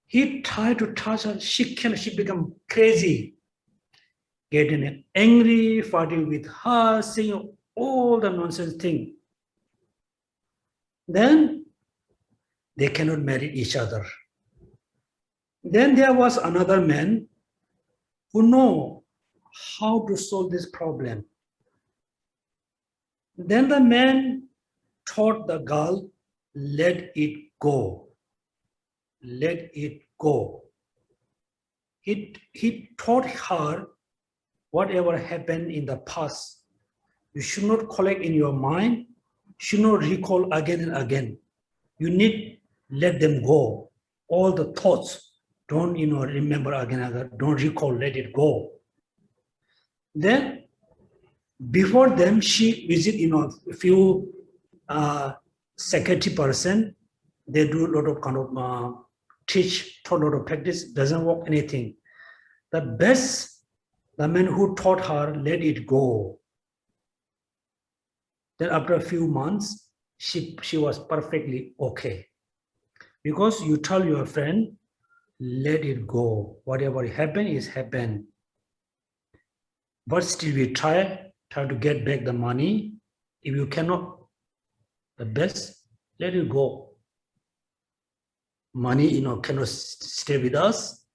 He tried to touch her. She cannot. She become crazy, getting angry, fighting with her, saying all the nonsense thing. Then they cannot marry each other. Then there was another man who know how to solve this problem. Then the man taught the girl, let it go. Let it go. He taught her whatever happened in the past. You should not collect in your mind, should not recall again and again. You need let them go. All the thoughts, don't remember again and again. Don't recall, let it go. Then before them, she visit a few security person. They do a lot of kind of taught a lot of practice. Doesn't work anything. The best, the man who taught her, let it go. Then after a few months, she was perfectly okay. Because you tell your friend, let it go. Whatever happened is happened. But still we try to get back the money. If you cannot, the best, let it go. money, cannot stay with us.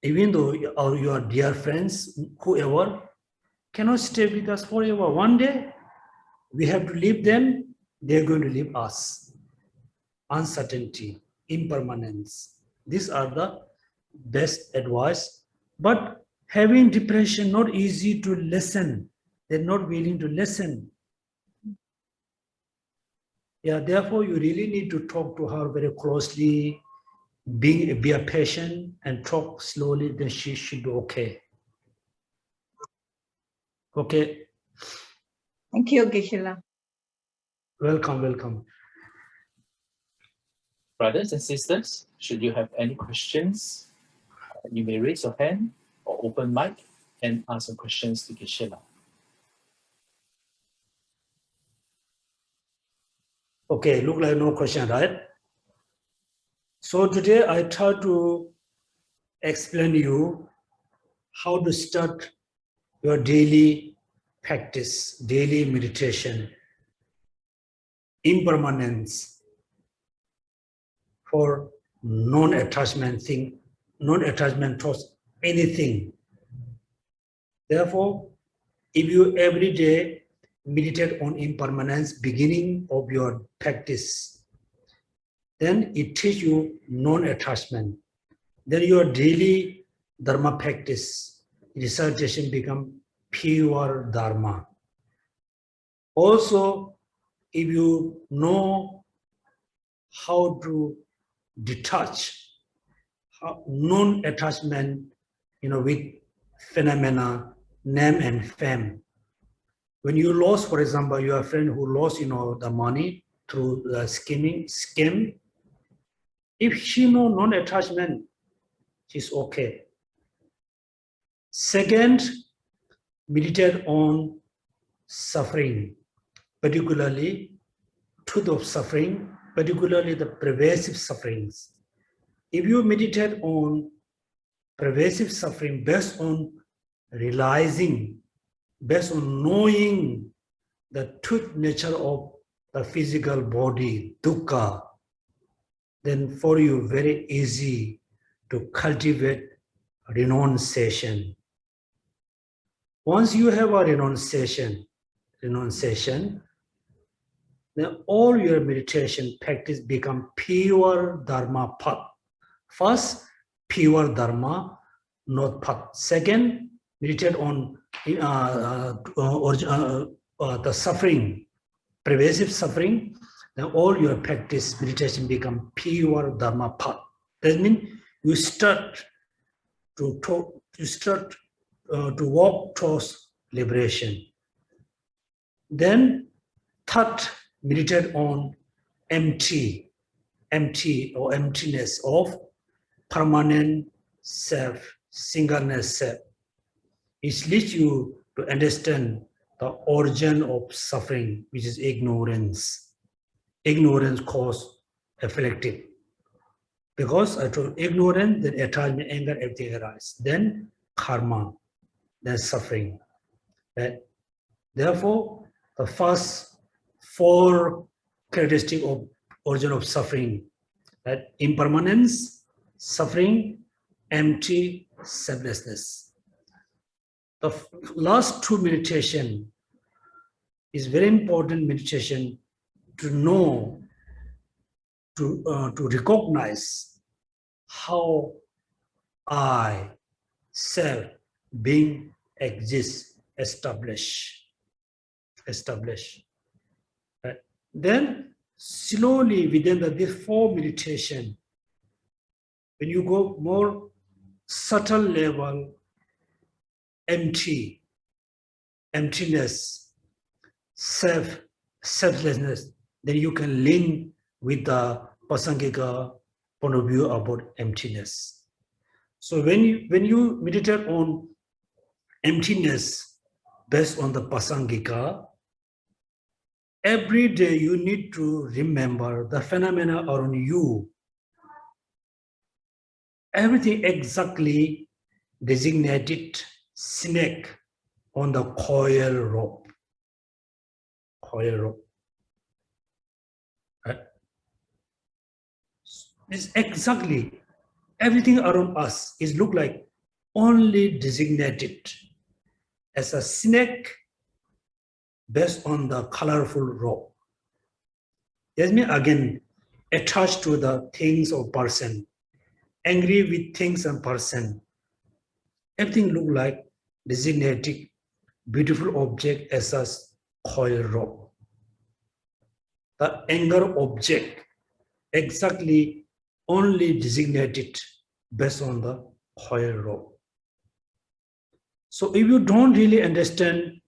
Even though your dear friends, whoever, cannot stay with us forever. One day, we have to leave them, they're going to leave us. Uncertainty, impermanence. These are the best advice. But having depression, not easy to listen. They're not willing to listen. Yeah, therefore, you really need to talk to her very closely, be a patient and talk slowly, then she should be okay. Okay. Thank you, Geshe-la. Welcome, welcome. Brothers and sisters, should you have any questions, you may raise your hand or open mic and ask some questions to Geshe-la. Okay, look like no question, right? So today I try to explain you how to start your daily practice, daily meditation, impermanence for non-attachment thing, non-attachment towards anything. Therefore, if you every day meditate on impermanence, beginning of your practice, then it teaches you non-attachment. Then your daily dharma practice, recitation become pure dharma. Also, if you know how to detach non-attachment, with phenomena, name and fame. When you lost, for example, your friend who lost, the money through the scam, if she know non-attachment, she's okay. Second, meditate on suffering, particularly truth of suffering, particularly the pervasive sufferings. If you meditate on pervasive suffering based on realizing, based on knowing the truth nature of the physical body, dukkha, then for you very easy to cultivate renunciation. Once you have a renunciation, then all your meditation practice become pure dharma path. First, pure dharma, not path. Second, meditate on the suffering, pervasive suffering. Then all your practice meditation become pure dharma path. That means you start to walk towards liberation. Then third, meditate on empty or emptiness of permanent self, singleness self. It leads you to understand the origin of suffering, which is ignorance. Ignorance causes afflictive. Because I told ignorance, then attachment, anger, everything arises. Then karma, then suffering. Right? Therefore, the first 4 characteristics of origin of suffering, right? Impermanence, suffering, empty, selflessness. The last 2 meditation is very important meditation to know, to recognize how I, self, being, exists, establish. Right? Then slowly within this 4 meditation, when you go more subtle level, emptiness, selflessness, then you can link with the Pasangika point of view about emptiness. So when you meditate on emptiness based on the Pasangika, every day you need to remember the phenomena around you. Everything exactly designated snake on the coil rope. Right? It's exactly everything around us is look like only designated as a snake based on the colorful rope. That means again attached to the things or person, angry with things and person. Everything look like designated beautiful object as a coil rope. The anger object exactly only designated based on the coil rope. So if you don't really understand,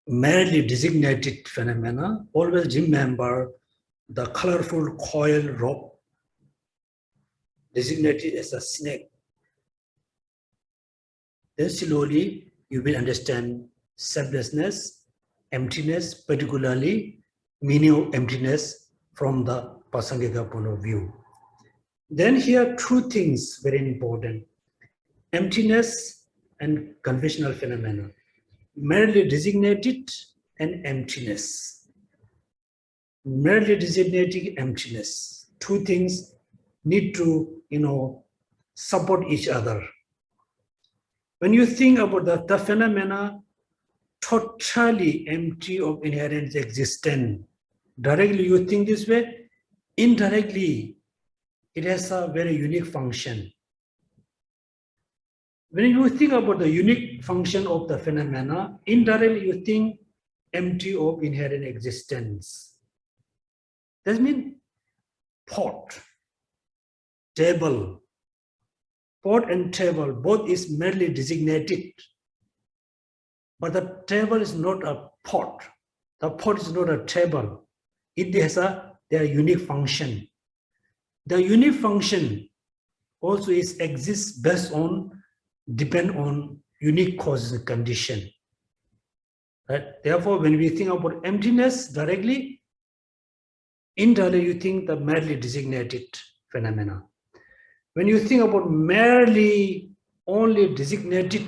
merely designated phenomena, always remember the colorful coil rope designated as a snake. Then slowly you will understand selflessness, emptiness, particularly meaning of emptiness from the Pasangika point of view. Then here two things very important: emptiness and conventional phenomena, merely designated and emptiness. Merely designating emptiness. Two things need to, support each other. When you think about the phenomena totally empty of inherent existence, directly you think this way, indirectly it has a very unique function. When you think about the unique function of the phenomena, indirectly you think empty of inherent existence. That means pot, table, pot and table, both is merely designated. But the table is not a pot. The pot is not a table. It has their unique function. The unique function also exists depend on unique causes and condition. Right? Therefore, when we think about emptiness directly, indirectly you think the merely designated phenomena. When you think about merely only designated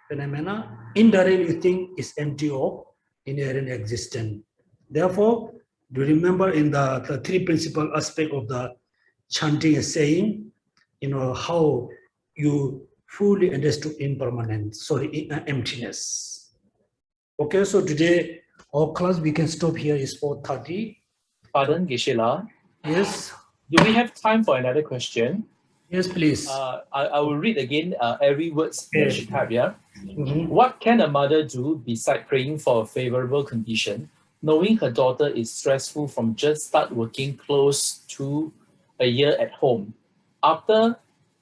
phenomena, indirectly you think is empty of inherent existence. Therefore, do you remember in the three principal aspect of the chanting is saying, how you fully understood emptiness. Okay, so today our class we can stop here is 4:30. Pardon, Geshe-la. Yes. Do we have time for another question? Yes, please. I will read again every word that she typed here. Mhm. What can a mother do beside praying for a favorable condition, knowing her daughter is stressful from just start working close to a year at home? After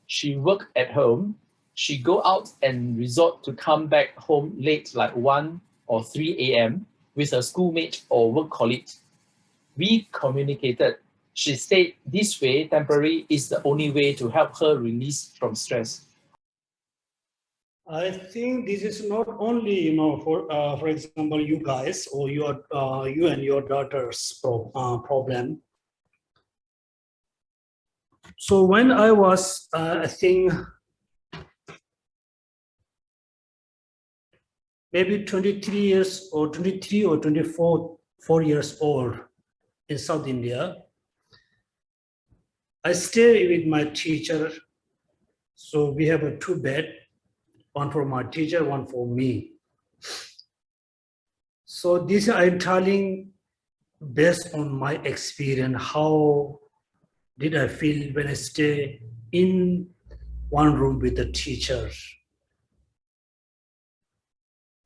she work at home, she go out and resort to come back home late like 1 or 3 a.m. with her schoolmate or work colleague. We communicated. She said this way, temporary, is the only way to help her release from stress. I think this is not only, for example, you guys or you and your daughter's problem. So when I was, I think, maybe 23 or 24 years old in South India, I stay with my teacher. So we have a 2 bed, one for my teacher, one for me. So this I'm telling based on my experience, how did I feel when I stay in one room with the teacher.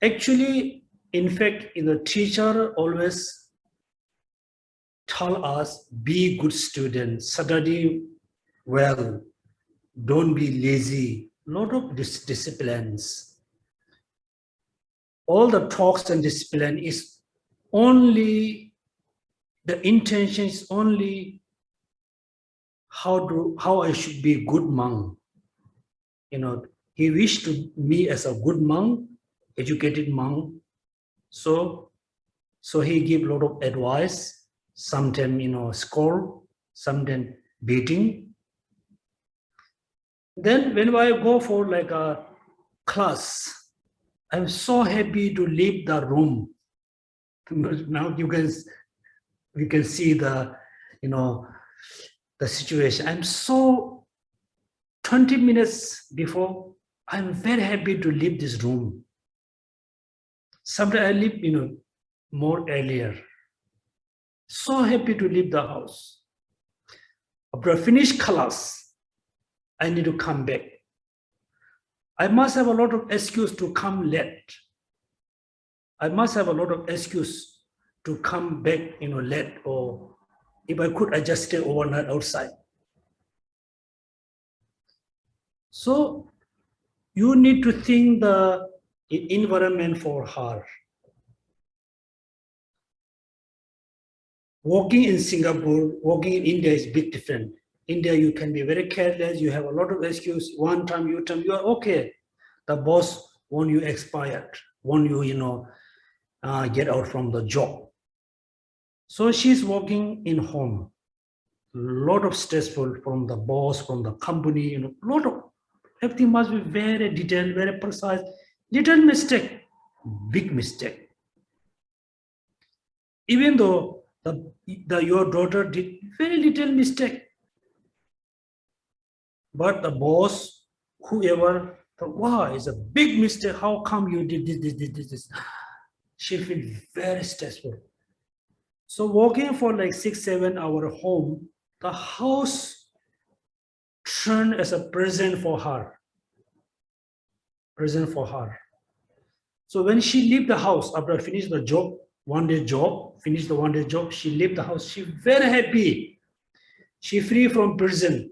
Actually, in fact, the teacher always tell us, be good student, study well, don't be lazy, lot of disciplines. All the talks and discipline is only, the intention is only how I should be a good monk. He wished me as a good monk, educated monk. So he give a lot of advice, sometimes, scold, sometimes beating. Then when I go for like a class, I'm so happy to leave the room. Now we can see the the situation. I'm so 20 minutes before, I'm very happy to leave this room. Sometimes I leave, more earlier. So happy to leave the house. After I finish class, I need to come back. I must have a lot of excuse to come late. I must have a lot of excuse to come back, late, or if I could, I just stay overnight outside. So you need to think the environment for her. Working in Singapore, working in India is big different. India, you can be very careless. You have a lot of excuse. One time, you are okay. The boss want you expired, want you, get out from the job. So she's working in home. Lot of stressful from the boss, from the company. Lot of everything must be very detailed, very precise. Little mistake, big mistake. Even though your daughter did very little mistake, but the boss, whoever, thought, wow, it's a big mistake. How come you did this? She feels very stressful. So working for like 6-7 hour home, the house turned as a present for her. Present for her. So when she leave the house after finish the job, one-day job, finish the one-day job, she leave the house. She very happy. She free from prison.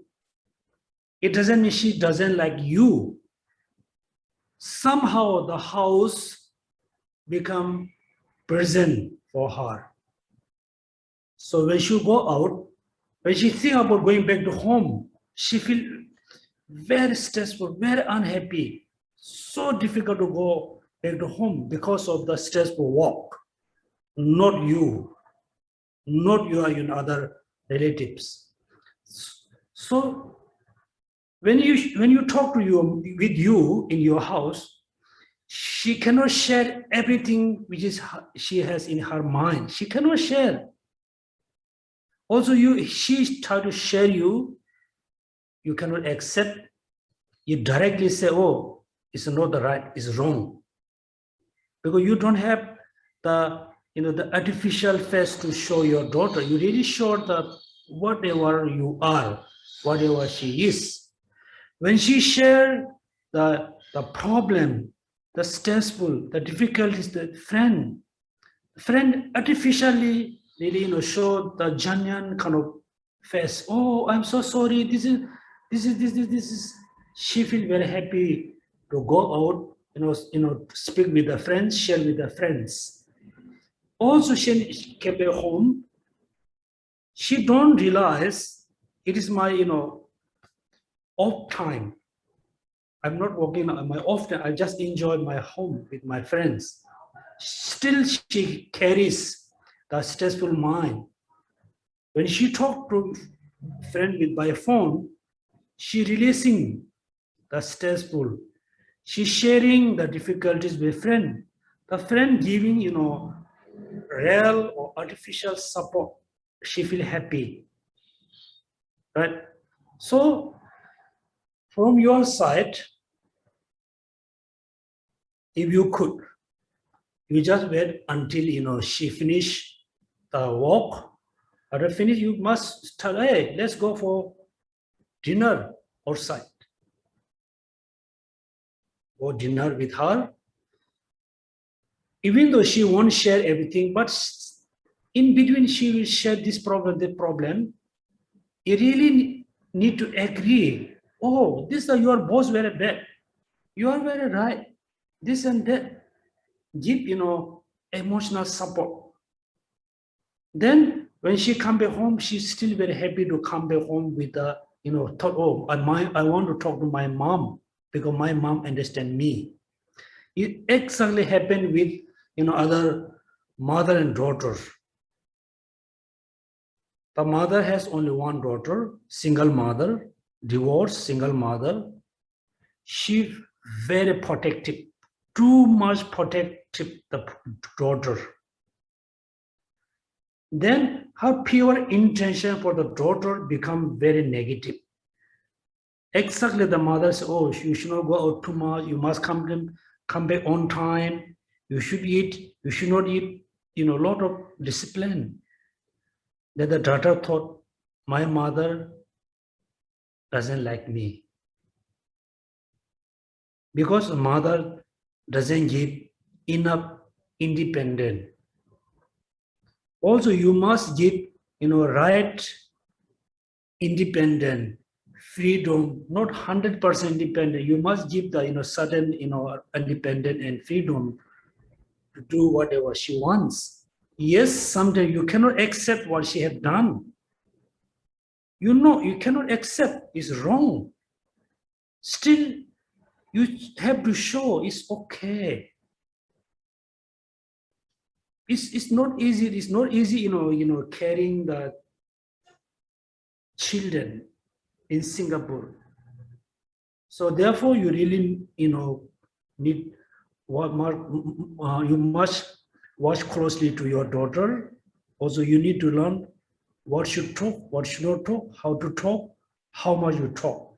It doesn't mean she doesn't like you. Somehow the house become prison for her. So when she go out, when she think about going back to home, she feel very stressful, very unhappy. So difficult to go back to home because of the stressful work. Not you, not your other relatives. So when you talk to with you in your house, she cannot share everything which is she has in her mind. She cannot share. Also, she try to share you cannot accept. You directly say, oh, it's not the right, it's wrong. Because you don't have the artificial face to show your daughter. You really show the whatever you are, whatever she is. When she share the problem, the stressful, the difficulties, the friend artificially really show the genuine kind of face. Oh, I'm so sorry. This is. She feel very happy to go out, speak with the friends, share with the friends. Also, she came back home. She don't realize it is my off time. I'm not working on my off time. I just enjoy my home with my friends. Still, she carries the stressful mind. When she talk to friend by phone, she releasing the stressful. She sharing the difficulties with friend. The friend giving, real or artificial support. She feel happy, right? So from your side, if you could, you just wait until she finish the work. After finish, you must tell, hey, let's go for dinner outside. Go dinner with her. Even though she won't share everything, but in between she will share this problem, that problem. You really need to agree. Oh, this is your boss very bad. You are very right. This and that. Give emotional support. Then when she come back home, she's still very happy to come back home with the thought, oh, I want to talk to my mom because my mom understand me. It exactly happened with other mother and daughter. The mother has only one daughter, single mother, divorced, single mother. She very protective, too much protective the daughter. then her pure intention for the daughter become very negative. Exactly, the mother says, oh, you should not go out too much, you must come back on time, you should eat, you should not eat, a lot of discipline. Then the daughter thought, my mother doesn't like me. Because the mother doesn't give enough independent. Also, you must give, right independent, freedom, not 100% independent. You must give the, certain, independent and freedom to do whatever she wants. Yes, sometimes you cannot accept what she have done. You cannot accept, it's wrong. Still, you have to show it's okay. It's not easy. It's not easy, carrying the children in Singapore. So therefore, you really, need what you must watch closely to your daughter. Also, you need to learn what should talk, what should not talk, how to talk, how much you talk,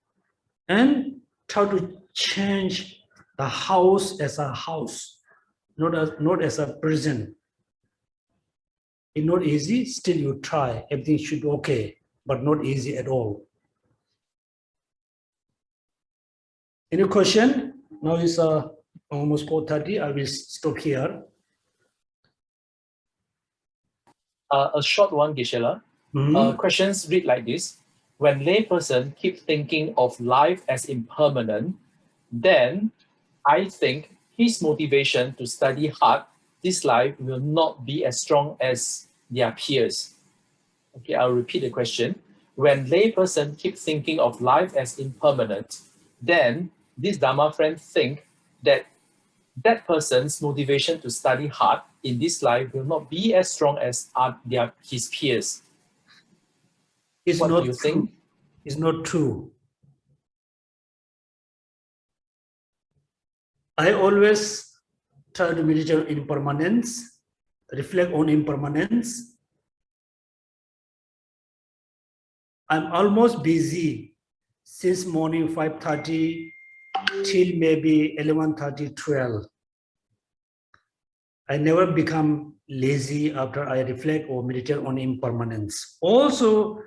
and try to change the house as a house, not as a prison. It's not easy, still you try. Everything should be okay, but not easy at all. Any question? Now it's almost 4:30. I will stop here. A short one, Gisela. Questions read like this. When layperson keep thinking of life as impermanent, then I think his motivation to study hard this life will not be as strong as their peers. Okay, I'll repeat the question. When layperson keep thinking of life as impermanent, then this Dharma friend think that that person's motivation to study hard in this life will not be as strong as his peers. What do you think? It's not true. I always try to meditate on impermanence, reflect on impermanence. I'm almost busy since morning 5:30 till maybe 11:30, 12. I never become lazy after I reflect or meditate on impermanence. Also,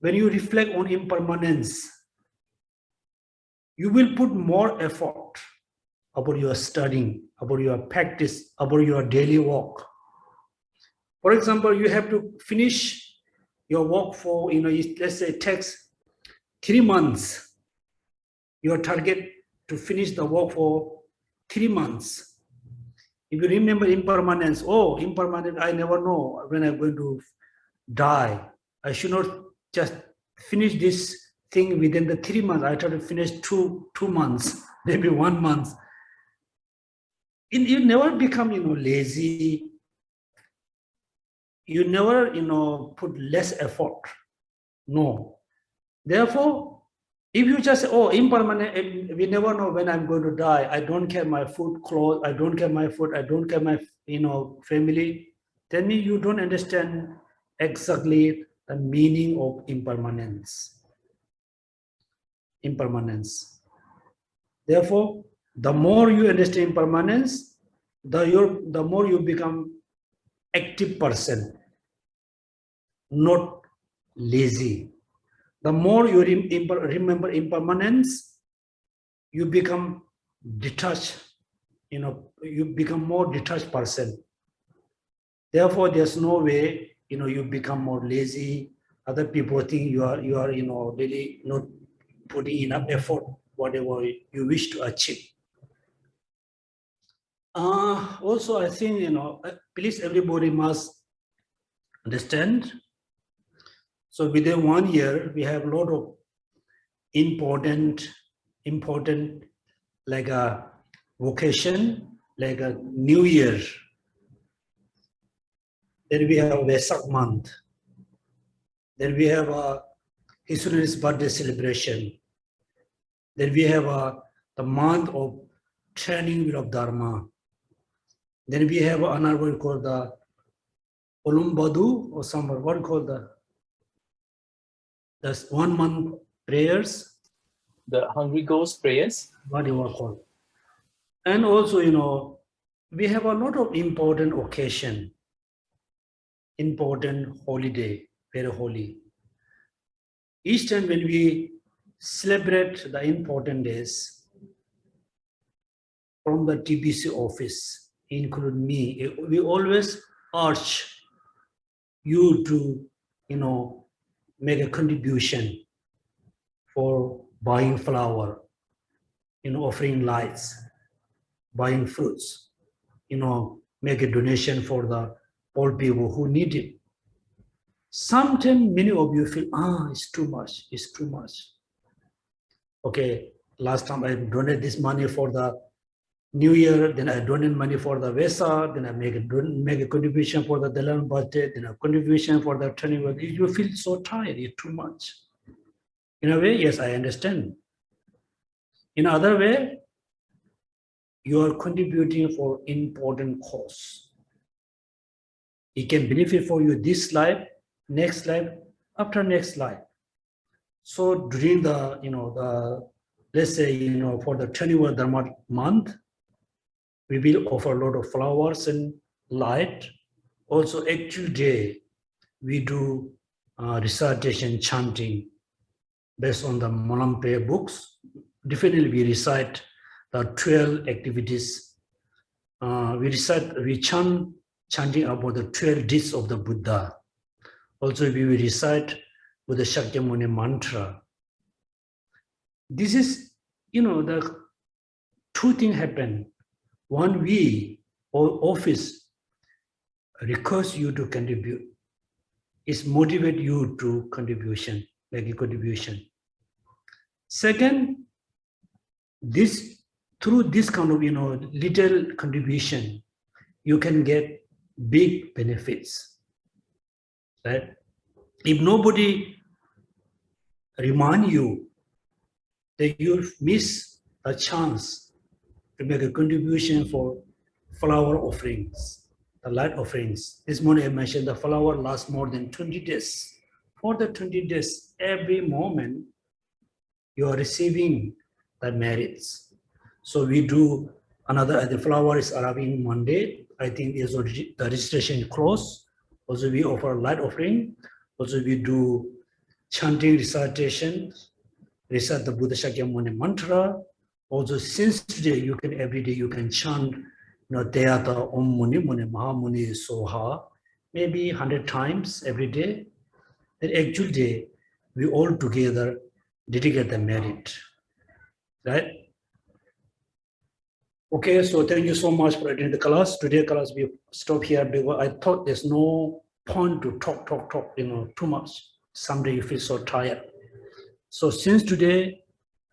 when you reflect on impermanence, you will put more effort about your studying, about your practice, about your daily work. For example, you have to finish your work for, let's say it takes 3 months. Your target to finish the work for 3 months. If you remember impermanence, impermanent, I never know when I'm going to die. I should not just finish this thing within the 3 months. I try to finish two months, maybe 1 month. You never become, lazy. You never, put less effort. No. Therefore, if you just say, impermanent, we never know when I'm going to die. I don't care my food, clothes. I don't care my food. I don't care my, family. Then you don't understand exactly the meaning of impermanence. Impermanence. Therefore, the more you understand impermanence, the more you become active person, not lazy. The more you remember impermanence, you become detached, you become more detached person. Therefore, there's no way, you become more lazy. Other people think you are, really not putting enough effort, whatever you wish to achieve. Also, I think, please everybody must understand. So within 1 year, we have a lot of important like a vocation, like a New Year. Then we have Vesak month. Then we have a His Holiness birthday celebration. Then we have the month of training of Dharma. Then we have another one called the Olumbadu or somewhere, what called the 1 month prayers, The Hungry Ghost prayers. what you are called. And also, we have a lot of important occasion, important holiday, very holy. Each time when we celebrate the important days, from the TBC office, include me, we always urge you to, make a contribution for buying flour, offering lights, buying fruits, make a donation for the poor people who need it. Sometimes many of you feel, it's too much, it's too much. Okay, last time I donated this money for the New Year, then I donate money for the Vesa, then I make a contribution for the Dalan budget, then a contribution for the turning work. You feel so tired, it's too much. In a way, yes, I understand. In other way, you are contributing for important cause. It can benefit for you this life, next life, after next life. So during the let's say, for the 21 Dharma month, we will offer a lot of flowers and light. Also, actual day, we do recitation, chanting based on the Molampe books. Definitely, we recite the 12 activities. We chanting about the 12 deeds of the Buddha. Also, we will recite with the Shakyamuni mantra. This is, the two things happen. One, we or office requires you to contribute. It motivate you to contribution, make a contribution. Second, through this kind of little contribution, you can get big benefits. Right? If nobody remind you, that you miss a chance to make a contribution for flower offerings, the light offerings. This morning I mentioned the flower lasts more than 20 days. For the 20 days, every moment you are receiving the merits. So we do another, the flower is arriving Monday. I think is the registration closed. Also we offer light offering. Also we do chanting, recitation, recite the Buddha Shakyamuni mantra. Also, since today, every day you can chant, Teyata Om Muni Muni Maha Muni Soha, maybe 100 times every day. The actual day, we all together dedicate the merit, right? Okay, so thank you so much for attending the class. Today class we stop here because I thought there's no point to talk, too much. Someday you feel so tired. So since today,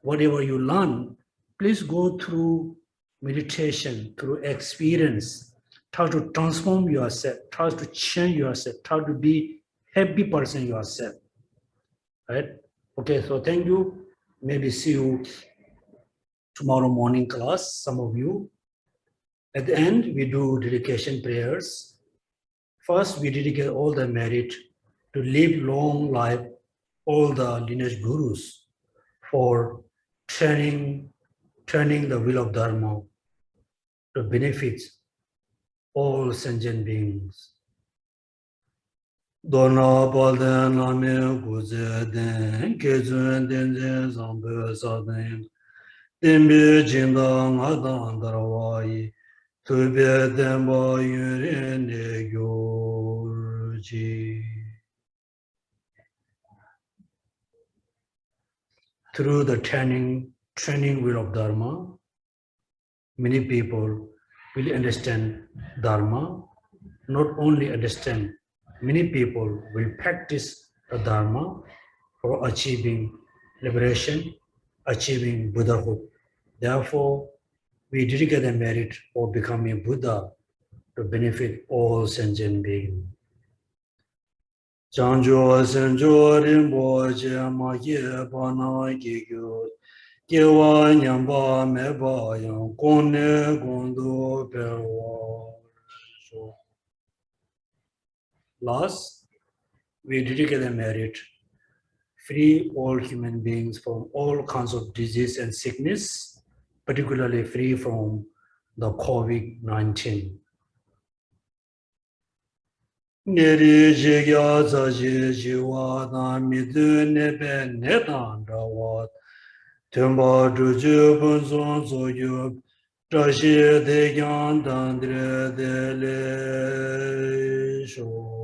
whatever you learn, please go through meditation, through experience, try to transform yourself, try to change yourself, try to be happy person yourself, right? Okay, so thank you. Maybe see you tomorrow morning class, some of you. At the end, we do dedication prayers. First, we dedicate all the merit to live long life, all the lineage gurus for turning the wheel of Dharma to benefit all sentient beings. Dona balden lame guze den kezun den zambe saden dembe jinda ngadan darawai tube den ba yurene gyorji. Through the training wheel of Dharma, many people will understand Dharma. Not only understand, many people will practice the Dharma for achieving liberation, achieving Buddhahood. Therefore, we dedicate the merit for becoming Buddha to benefit all sentient beings. Chanjo senjo rinpo che ma ye pa na ki kyo kewa nyamba me ba yang kone gondo perwa. Last, we dedicate the merit, free all human beings from all kinds of disease and sickness, particularly free from the COVID-19. Neri jigya zaji jiwa na midu nebe netan rawa tenpa zhuju bunzon zoyu zhashi de yang dandre de le shu.